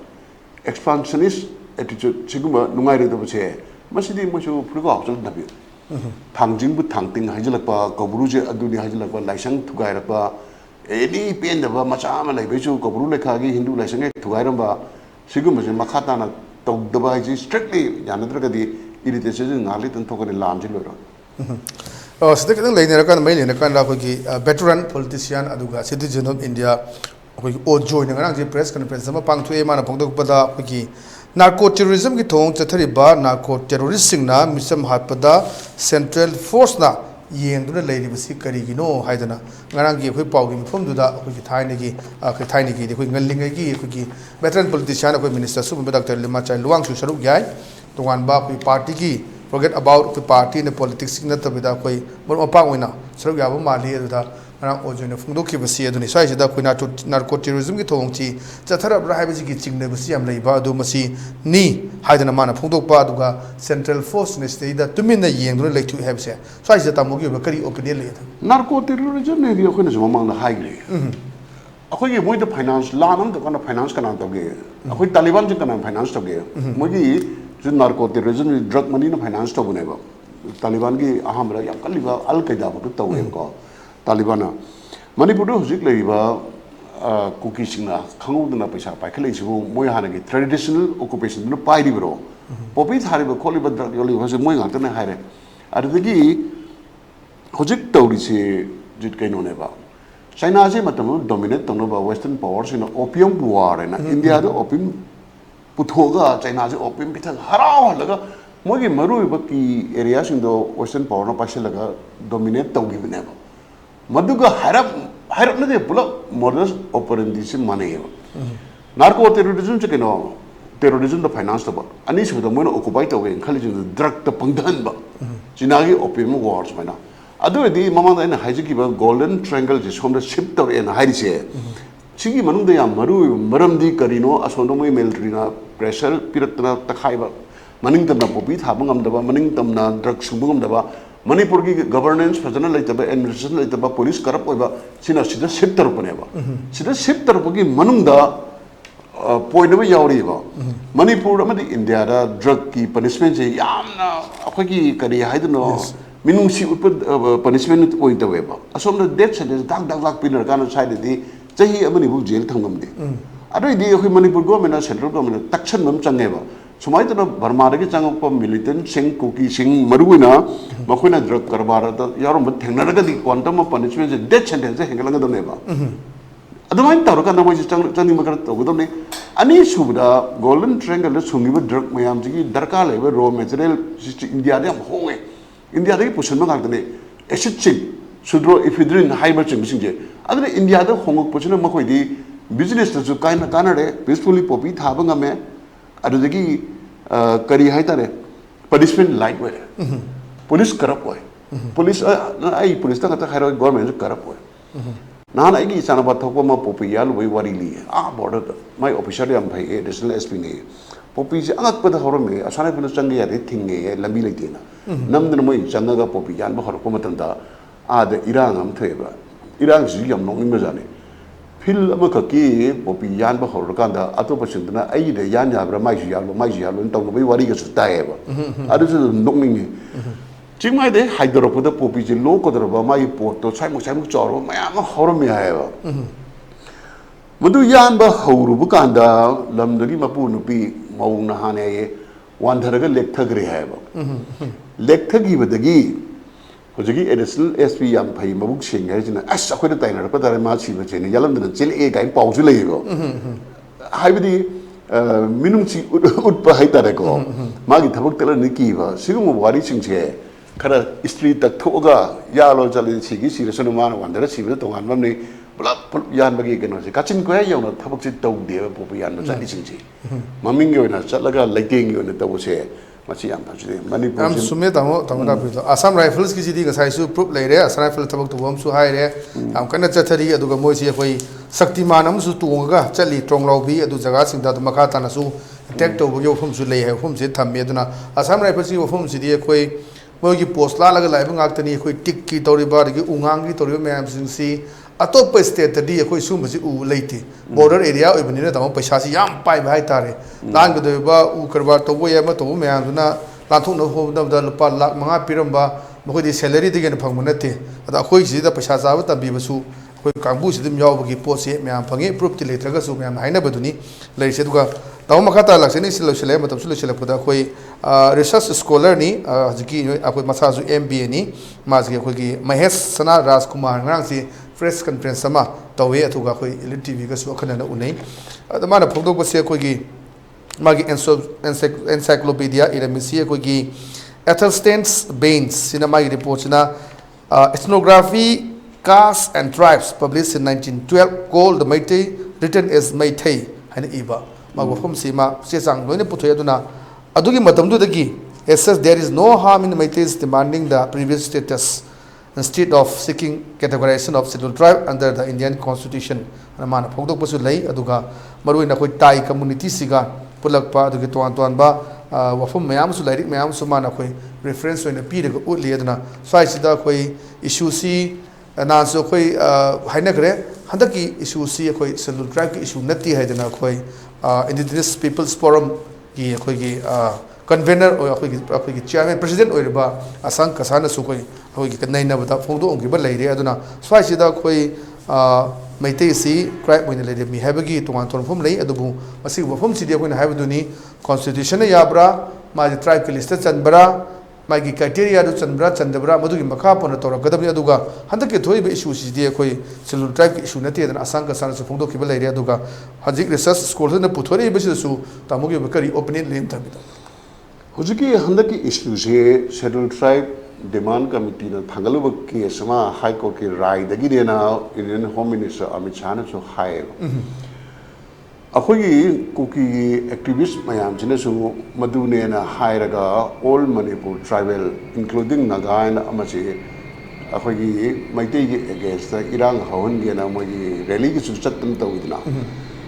expansionist attitude siguma nungai re da che masidi mo ju pruga option da bi thangjing bu thangting hajilakpa kobru je aduni hajilakpa laisang thugai rakpa any pain the macha ma lai beju ko bru lekha gi hindu lai sange thugairam ba sigum je makhata na tog the ba ji strictly yanadra ga di irritation ngali tan thokani lam ji loro sida kadang lain kan mai lena kan la ko gi veteran politician aduga citizen of India ko gi o join ngarang ji press conference ma pang thue ma na phongdok pada ko gi narco terrorism gi thong chathari ba narco terrorist sing na misam hapada central force na yengduna leiribasi karigino haidana ngarang gi khoi pawgi mphom duda khoi thaini gi khoi ngallingai gi khoi veteran politician khoi minister su Dr. Lima Chai luang su saruk yai tongan ba khoi party gi forget about the party and politics na tabida koi mon apang oina saruk yaba mali aduda marang ojone phungdok khibasi aduni sai jida koi narco terrorism ki thongchi chatharab ra haibasi ki chingne basi am leiba adu masi ni haidana mana phungdok pa aduga central force ne state da tumin na yengduna leitu habse sai jida tamogi ba kari opinion le narco terrorism ne dio khone jamang na haile akhoi ge moi da finance la nam da kana finance kana toge akhoi taliban jin kana finance toge moi gi जो narco terrorism drug money ना finance तो बने बा तालिबान की अहम रहा या कल लिबा अल कायदा बक तो है को तालिबान मणिपुर हुजिक लेबा कुकी सिंगना खंगौदना पैसा पाइखले सिबो मोय हाना की ट्रेडिशनल ऑक्युपेशन न पाइरि ब्रो पॉपी थारि बा खोलि बा ड्रग योलि हसे मोय गात ना हारे अदगी हुजिक तौरि से जित कैनो ने बा चाइना से मतलब डोमिनेट तनो बा वेस्टर्न पावर्स इन ओपियम वार है ना इंडिया दो ओपियम पुथोगा चाइना से ओपियम पिथा हराव लगा मोगी मरुब की एरिया सिंदो वेस्टर्न पावर ना पासे लगा डोमिनेट तौगी बने बा मधुगा हरप नदे पुला मॉडल्स ऑपरेंडी से माने है नार्को टेररिज्म से केनो टेररिज्म द फाइनेंस तो बा अनि से तो मोनो ऑक्युपाई तौगे खाली जो ड्रग त पंगधन बा चाइना की ओपियम वार्स मैना अदुदी ममांदा इन हाइजी की गोल्डन ट्रायंगल जे सोम द शिफ्ट तौर एन हाइसे सिगी मनुंग या मरु मरमदी करिनो असोनो मोय मिलिटरीना प्रेशर पिरतना तखाइबा मनिंग तमना पोपी थाबा ngमदबा मनिंग तमना ड्रग सुबा ngमदबा मणिपुर की गवर्नेंस फजना लेतबा एडमिनिस्ट्रेशन लेतबा पुलिस करप ओइबा सिना सिदा शिफ्ट तरपनेबा सिदा शिफ्ट तरपगी मनुंगदा पॉइंट में यावरीबा मणिपुर अमदि इंडिया दा ड्रग की पनिशमेंट से यामना अखोगी करी हाइदनो मिनुंगसी उप पनिशमेंट पॉइंट तवेबा असोमना डेथ सेंटेंस दाग दाग लाक पिनर काना साइडदी चही अमनि बु जेल थंगमदे अदोइदी अखोय मणिपुर गवर्नमेंट सेंट्रल गवर्नमेंट तक्सन मम चंगेबा सुमाइतना बर्मा दगे चंगप मिलिटेंट सिंह कुकी सिंह मरुइना मखोइना ड्रग कारबार द यारो म थेंगनरगदि quantum of punishment death sentence हेंगलंगदनेबा अदुमाइन तौरकन मोइ चंगनि मकर तौगदने अनि सुबदा गोल्डन ट्रायंगल सुंगिबा ड्रग मयाम जिगी दरकार लेबा रॉ मटेरियल इंडिया दे होंगे इंडिया दे पुशन मगादने एसिड चिप सुद्रो इफिड्रिन हाइबर चिंगसिंजे अदने इंडिया द होंग पुशन मखोइदी बिजनेस तो काइना कानरे पीसफुली पॉपी थाबा ngame अदुदगी करी हाइतारे पनिशमेंट लाइट वे पुलिस करप होय पुलिस आई पुलिस तक हाइरो गवर्नमेंट करप होय नान आइगी सानबा थोको म पॉपी याल वई वारी ली आ बॉर्डर माय ऑफिसर याम भाई एडिशनल एसपी ने पॉपी से अंगक पद हरमे असाने पुलिस चंगे यादे थिंगे लंबी लेतेना नमदन मोय चंगगा पॉपी यान ब हरको मतंदा आद इरांग हम थेबा इरांग जी यम नोंग मजाने फिल अमखकी पॉपी यान ब हरकांदा अतोपसिंदना आइदे यान याब्रा माइजि यालो तौबई वारी गसु ताएबा अदुसु नोंनिंगे चिंगमाय दे हाइदरोपदा पॉपी जे लो कोदरबा माइ पोर्टो साइमु चौरो मयाम हरमे आएबा मदु यान ब हौरुबु कांदा लमदगी मपु नुपी मौना हाने वांधरगा लेखथग्रे आएबा लेखथगी बदगी होजगी एडिशनल एसपी याम भाई मबुक सिंह है जिना अस अखोइना ताइनर पदारे मा सिबा चेने यालमदन चेल ए गाइ पाउजु लेगो हाइबदी मिनुंची उटपा हाइतारे को मागी थबक तल निकीबा सिगुम वारी सिंचे खरा स्त्री तक थोगा यालो चले सिगी सिरसनु मान वांदर सिबे तोंगान ममने पुलप यान बगी केनो से काचिन को याउना थबक चि तौ दे पोप यान चाली सिंचे ममिंग योना चलगा लेकेंग योना तबसे मची याम फजदे मणिपुर हम सुमे तमो तमदा पितो असम राइफल्स की जिदी गसाई सु प्रूफ लेरे असम राइफल तबक तो हम सु हाइरे हम कन चथरी अदुगा मोइसी अखोई शक्तिमान हम सु तोंगा चली ट्रोंगलाउबी अदु जगा सिंदा तो मखा तानसु अटैक तो बगयो फम सु ले है फम से थमे दुना असम राइफल्स की फम सिदी अखोई मोगी पोस्ट ला लगा लाइब गाक्तनी अखोई टिक की तौरिबा दगी उंगांग की तौरिबा मैम सिंसी अतोप स्टेट दी अखोई सुमसी उ लेते बॉर्डर एरिया ओइबनिना तमो पैसा सी याम पाइ भाई तारे लांग गदबा उ करबा तोबो याम तो मैम दुना लाथोंनो होबदा लुपा लाख 5 पिरंबा मखोदी सैलरी दिगेन फंगम नते अदा अखोई सिदा पैसा जाब तबीबसु अखोई कांगबु सिदम यावबगी पोसे मैम फंगे प्रूफ ति लेत्रगसु मैम हाइनबदुनी लेसे दुगा ताव मखाता लक्सनी सिलोसले मतम सिलोसलेपदा अखोई रिसर्च स्कॉलर नि हजकी अखोई मसाजु एमबीए नि माजगी अखोई महेश सना राजकुमार ngrang si प्रेस कॉन्फ्रेंस समा तवे अथुगा अखोई एलिट टीवी गसु अखनना उनै अदमाना फोटो बसे अखोई मागी एनसाइक्लोपीडिया इरमिसी अखोई एथलस्टेन्स बेन्स सिनेमा की रिपोर्ट सिना ethnography caste and tribes published in 1912 called the Meitei written as Meitei haina iba magofum sima se sang loine puthoy aduna adugi matamdu dagi As such, there is no harm in Meiteis demanding the previous status instead of seeking categorization of scheduled tribe under the Indian Constitution. Mana phongdok pasu lei aduga marui na khoi Tai community siga pulakpa adugi tuan tuan ba wafum mayam su lairik mayam su mana khoi reference oina piraga utli aduna swai sida khoi issue si na so khoi hainagre handaki issue si khoi scheduled tribe ki issue nati haidana khoi Indigenous Peoples Forum ki khoi ki convener or khoi chairman president oirba asang kasana su khoi khoi ki nai na bata phongdo ong ki ba leire aduna swai sida khoi Meitei si tribe moina leire mi habagi tuan tuan phom lei adubu masi wafum sidi khoi na habaduni constitution yabra ma tribe ki list chanbra magi criteria du chanbra chandabra madugi makha pona tora gadam aduga handake thoi be issue si de khoi scheduled tribe ki issue nati adana asang kasana su phongdo ki ba leire aduga hajik research school na puthori be su tamugi bakari opening lane thabida Hujiki handaki issue se scheduled tribe demand committee na thangaluba case ma high court ki rai dagi dena Indian Home Minister Amit Shah na so high akhoi kuki activist mayam chine su madune na high raga all Manipur tribal including Naga and amachi akhoi maitei gi against irang hawan gi na moi rally gi su chatan tawidna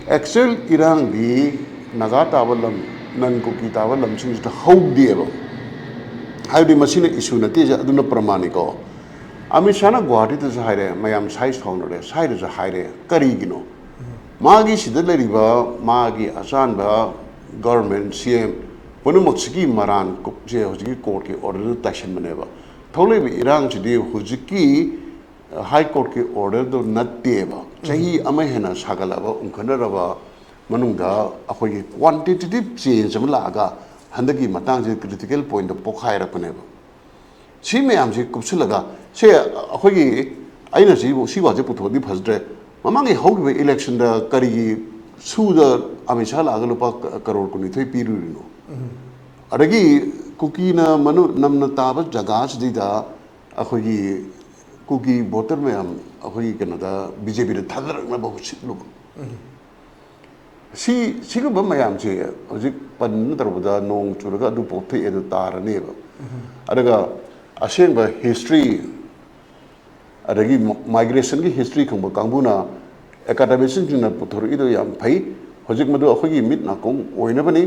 actual irang di Naga tawalam nan kuki tawalam sing to how diebo how di machine issue na teja aduna pramaniko Amit Shah na Guwahati to haire mayam size hounore side is a haire karigino magi sidaleriba magi asan ba government CM ponumoksiki maran je hojiki court ki order tashin maneba thole bi irang chidi hojiki high court ki order do natteba chahi amai hena sagalaba unkanaraba manungda akhoi quantitative change amlaga handaki matang je critical point of pokhai rakneba si mayam je kupsulaga se akhoi aina si wa je puthodi phasdre mamangi haugi election da kari su da Amit Shah laga lupa crore kuni thoi pirurino adagi kuki na manu namna taba jaga sida akhoi kuki voter mayam akhoi kanada BJP da thadar na bahut sitlu si ko ba mayam che hojik pan tarbuda nong churaga du pothe edu tarane ba adaga aseng ba history adagi migration ki history khangba kangbuna academics jina puthori do yam phai hojik madu akhoi mit na kong oina bani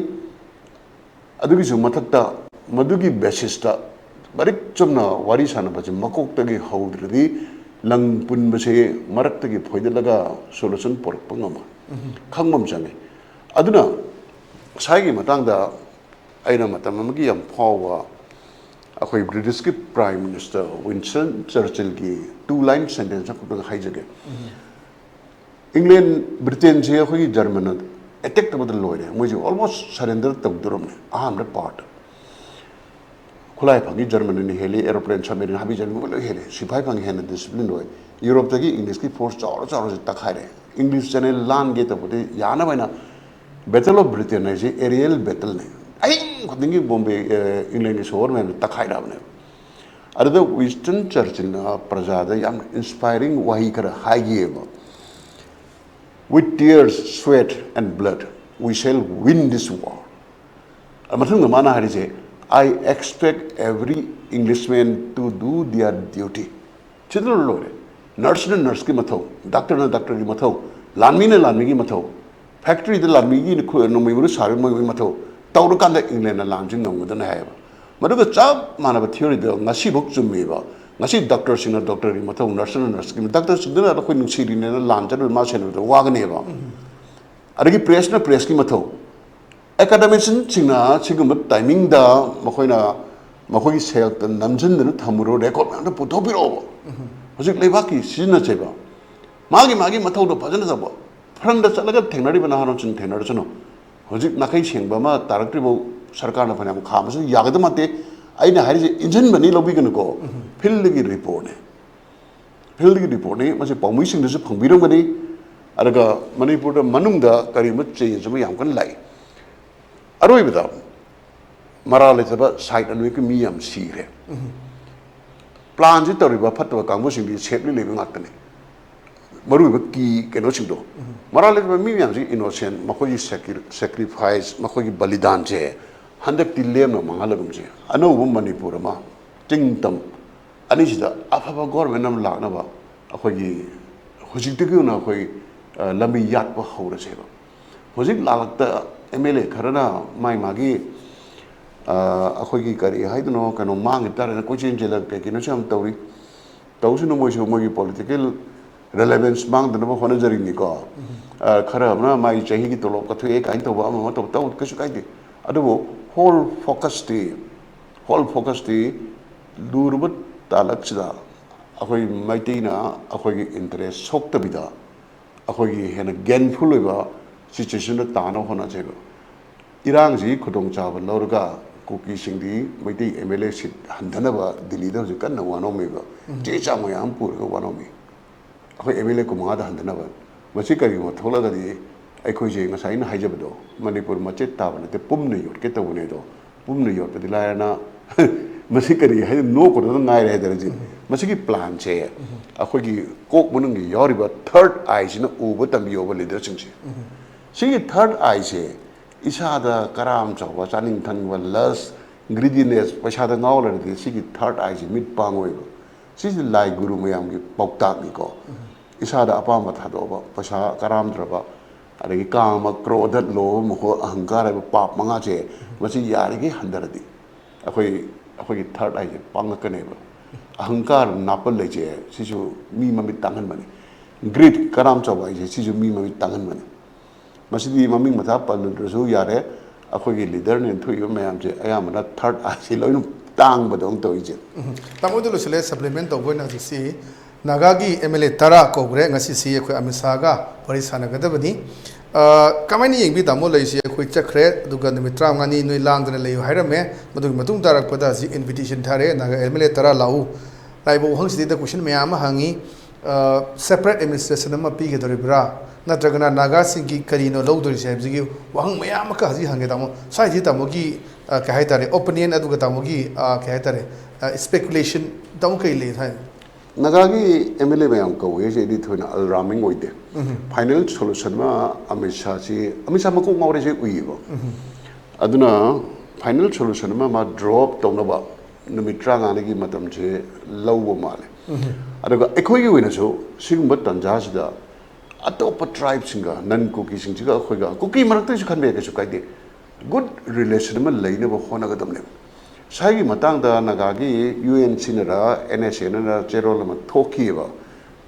adugi su mathakta madugi basis ta barik chumna wari sana ba makok tagi haudri lang pun base marak tagi phoidalaga solution por pangama khangmam change aduna saigi matangda aina matam amagi yam phawa akhoi British ki prime minister Winston Churchill ki two-line sentence ko haijage England Britain je akhoi German attack to badal loire muji almost surrender tabdurum aham na part khulai phangi German ni heli aeroplane submarine habi jan mo heli sipai phangi hen discipline hoy Europe tagi English ki force chawra chawra takhare English channel lan ge to bode yana baina Battle of Britain is aerial battle ne I think Bombay England is over and takhai rabne adada Winston Churchill na prajada yam inspiring wahikara hagieba with tears sweat and blood we shall win this war amathang mana hari je I expect every Englishman to do their duty chidro lore nurse na nurse ki mathau doctor na doctor ki mathau lanmi na lanmi ki mathau factory the lanmi ki no mai sari mai mathau tawru kan da England na lanjing nong da na ha ba maduga chap manaba theory da ngasi bok chummi ba ngasi doctor sing na doctor ki mathau nurse na nurse ki doctor sing na khoi nuksiri ne lanjar ma chen da wa ga ne ba adagi press na press ki mathau academics singna chigum timing da makhoi sel ta namjin da thamuro record ma da puto biro hojik lebaki sina cheba magi mathau do phajana da ba franda chalaga thengnari bana hanon chin thengnar chano hojik nakai chengba ma tarakri bo sarkar na phanam khamasu yagda mate aina hari engine bani lobi gan ko field gi report ne mase pamui sing da phangbiram gani araga Manipur da manung da kari ma change ma yam kan lai aroi bida marale ba site anui ki mi yam sire plan ji tori ba phatwa kangbu sing bi chepli le ngat ne maru ba ki keno sing do marale ba mi yam ji innocent makoi sacrifice makoi balidan je हंदक लेम मंगालगुमसे अनौब मणिपुर में चिंतम अनिसिदा अफब government अम लानबा अखोगी हुजिकतगुना अखोई लंबी यात्प हौरसेबा हुजिक लालकता MLA Kharna माई मागी अखोगी करी हाइदनो कनो मांग तारे Cochin jail के किनो सम तौरी तौसुनो मोइसो मोगी पॉलिटिकल रेलेवेंस मांग दनबा होनजरिंग निको खरा हमना माई चाही की तोलो कथु एक आइन तोबा अमा तो तौ कसु काइदे अदबो होल फोकस टी दूरबत तालक्सदा अखोई माइटेना अखोई इंटरेस्ट सोक्तबिदा अखोई हेन गेनफुल होइबा सिचुएशन तानो होना जेबा इरांगजी खुदोंग चाब लौरगा कुकी सिंगदी मैती एमएलए सीट हंधनबा दिल्ली दा हुजु कन्न वानोमेबा चे चामयाम पुरगा वानोमी अखोई एमएलए को मादा हंधनबा मसी करी मो थोलगदी अखोई जे ngसाइन हाइजबदो मणिपुर मचे ताबनते पुमने योटके तबने दो पुमने योटपदि लायना मसी करी है नो को तो ngai रहे दरजी मसी की प्लान छे अखोई कोक मनुंगी यारिबा थर्ड आई सिना उब तंबियोब लीडर सिंगसे सी थर्ड आई से इसादा कराम चावा चानिंग थंगवा लस ग्रीडीनेस पैसादा गावलरदि सी थर्ड आई से मिट पांगोइबा सी लाई गुरु मयाम की पौताकनिको इसादा अपाम थादोबा पैसा कराम द्रबा अदगी काम क्रोध लोभ मोह अहंकार पाप मंगा छे मसी यारिगे हंदरदि अखोई थर्ड आई पांगकनेबा अहंकार नापल लेजे सिसु मी ममित तांगन बने ग्रीड कराम चावा आई सिसु मी ममित तांगन बने मसीदी ममिंग मथा पल्लुद्रसु यारे अखोई लीडर ने थुइबा मयाम से अयामना थर्ड आई लोइन तांग बदोंग तोइजे तामोदो लसले सप्लीमेंट तौबोना जिसी नागागी एमएलए तरा कोग्रे ngasi si अखोई अमिसागा परिसाना गदबनी कमाइनी येंबी तामो लैसी अखोई चखरे दुगा निमित 35 नुई लांगदना लेयो हाइरमे मदुगी मतुंग तारकपदा जी इन्विटेशन थारे नागा एमएलए तरा लाउ लाइबो हंगसिदि द क्वेश्चन मयाम हंगी सेपरेट एडमिनिस्ट्रेशन अमा पीगेदरिब्रा नत्रगना नागा सिंगी करीनो लौदोरिसे हाइबजिगी वहंग मयाम का हजी हंगे तामो साइजी तामोगी कहाय तारे ओपिनियन अदुगा तामोगी कहाय तारे स्पेकुलेशन तामो कई ले थाय नगागी एमएलए मयाम कौए जेदी थोना अलरामिंग ओइदे फाइनल सोल्यूशन मा अमिसा मको ngawre je uibo aduna final solution मा ड्रॉप तौनबा नुमित्रा गानगी मतम जे लौबो माले अदुगा एखोगी ओइनसो सिगुम्बा तंजासदा अतोप ट्राइब सिंगा नन कुकी सिंगा अखोइगा कुकी मरक्तै सु खनबे केसु काइदे गुड रिलेशन मा लैनबो होनगदमने साइगी मतांगदा नगागी यूएन सिनरा एनएसए नरा चेरोल मा थोखिबा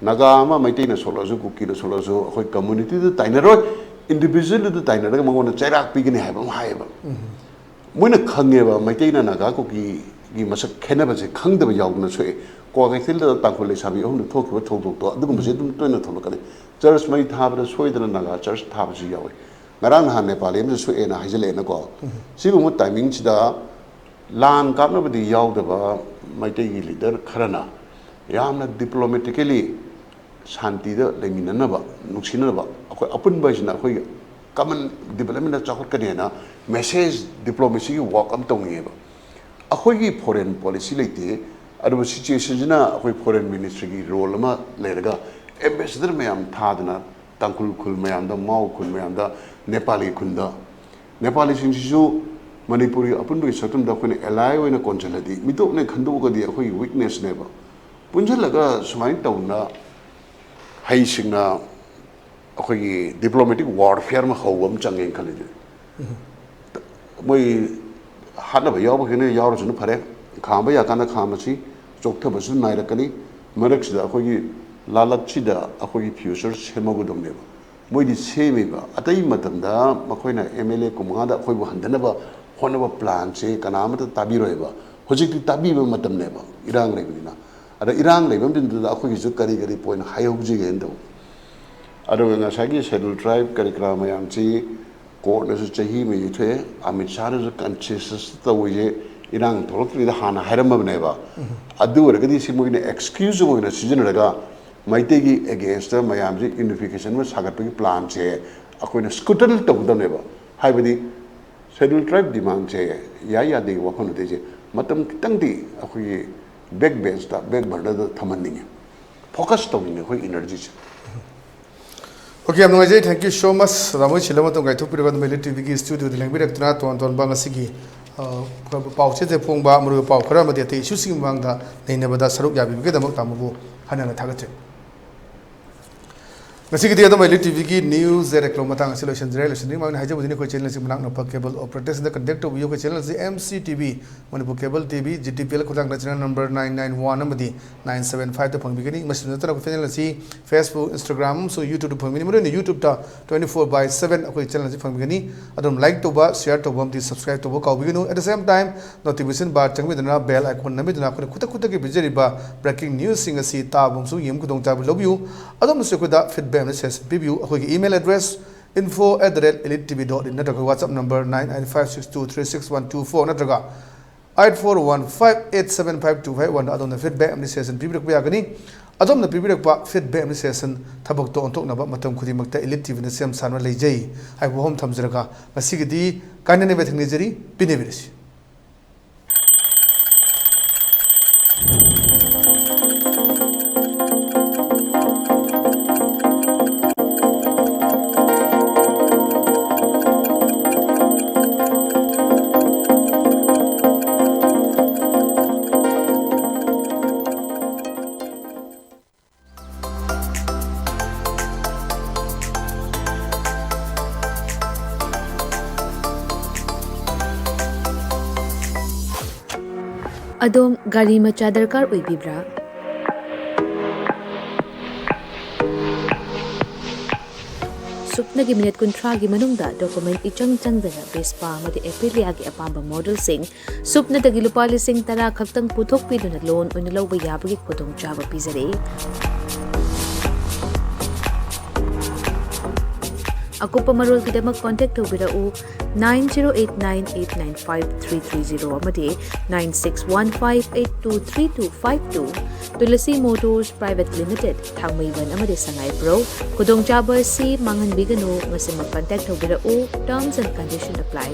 नगा मा मैतेना सोलोजु कुकी सोलोजु अखोइ कम्युनिटी द ताइनरो इंडिविजुअल द ताइनरगा मंगोन चैराक पिगनि हाइबा हाइबा मोइना खंगेबा मैतेना नगा कुकी गी मसक खेनबसे खंगदबा यावना सोए कोगैथिल द तांखोले साबि होन थोखबा थोदोक्तो अदुगुमसे दुम तोइना थोलकने चर्च मई थाबदा सोइदना नगा चर्च थाबसु यावे ngarang han nepali am su ena hajale na ko sibu mu timing sida lan kapna badi yaudaba maitei gi leader kharana yamna diplomatically shanti da leminana ba nuksina ba akoi apun ba jina akoi common development da chakot kane na message diplomacy gi work am tongi ba akoi gi foreign policy leite adu situation jina akoi foreign ministry gi role ma lerga ambassador mayam thadna tangkul khul mayam da mau khul mayam da Nepali खुंदा Nepali सिंसिसु Manipuri अपन बि सतुम दा खने alloy होइना कोनचलदि मितोप ने खंदो गदि अखोई weakness नेबा पुंजलगा सुमाइन तौना high सिंगना अखोई diplomatic warfare मा हौवम चंगेन खलिदि मोय हाना बयाव बखने यावरसुन फरे खाम या काना खामसी चोक्थबसु नायरकनी मरक्सदा अखोई लालचिदा अखोई फ्यूचर सेमगुदमनेबा मोइदी सेमेबा अतई मतमदा मखोइना एमएलए कुमादा अखोइबो हंदनबा होनबा प्लान से कनामत ताबिरोयबा होजिकति ताबिबा मतमनेबा इरांग लेबिना अदा इरांग लेबम दिनदा अखोइ जु करी करी पॉइंट हायौजी गेंदो अदो ngसागी शेड्यूल ट्राइब करिक्रा मयामची कोर्ट नसु चही मे युथे अमित शाह नसु कन्सियस तवजे इरांग थोलक्रिदा हाना हायरमबनेबा अदु वरगदी सिमोइने एक्सक्यूज होइना सिजनरगा मैतेगी अगेंस्ट मयाम जी यूनिफिकेशन में सागतपगी प्लान से अखोइना स्कूटल तौदनेबा हाइबदी शेड्यूल ट्राइब डिमांड से या दे वखन देजे मतम कितंगदी अखोइ बैक बेंच ता बैक बर्डर थमनिंगे फोकस तौनिने होय एनर्जी से ओके हम नोजे थैंक यू सो मच रामो छिलम तो गाइथो पिरबद मेले टीवी की स्टूडियो दिलंग बिरक्तना तोन तोन बांगसिगी पाव से फोंबा मरु पाव खरा मदे ते इशू सिंग मांगदा नैनबदा सरुक याबी के दमक तामुबो हनना थागचे ngasi gidi adam ELITETV ki news direct lo matang solution zero listening mang haje budini ko channel si manak no cable operators the conduct of video ko channel si MCTV Manipur cable TV GTPL khudang channel number 991 amadi 975 to phangbi gani masin tara ko channel si Facebook Instagram so YouTube to phangbi ni YouTube ta 24/7 ko channel si phangbi gani adum like to ba share to bam di subscribe to ba ka bi at the same time notification bar changmi dana bell icon nami dana ko khuta ki bijari ba breaking news sing si ta bum su yem ko dong ta love you adum se ko da feedback preview our email address info@elitetv.in natraga WhatsApp number 9856236124 natraga 8415875251 adom na feedback amni session preview ba gani adom na preview ba feedback amni session thabak to ontok na ba matam khudi makta ELITETV na sem sanwa leijai ai bo hom thamjraga masigidi kanane bething jeri pinevirisi Adom gari macha darkar oibibra supna gi minute kuntra gi manungda document ichang changdana bespa amadi Aprilia gi apamba model sing supna dagi lupa lising tara khaktang puthok piduna loan unilawba yabagi khudong chaba pizare Akupa marul kidamak contact tobirau 9089895330 amadi 9615823252 Tulasi Motors Private Limited Thangmaiban amadi Sangai Pro Kudong Chaba si mangan bigano ngasi mag contact tobirau terms and conditions apply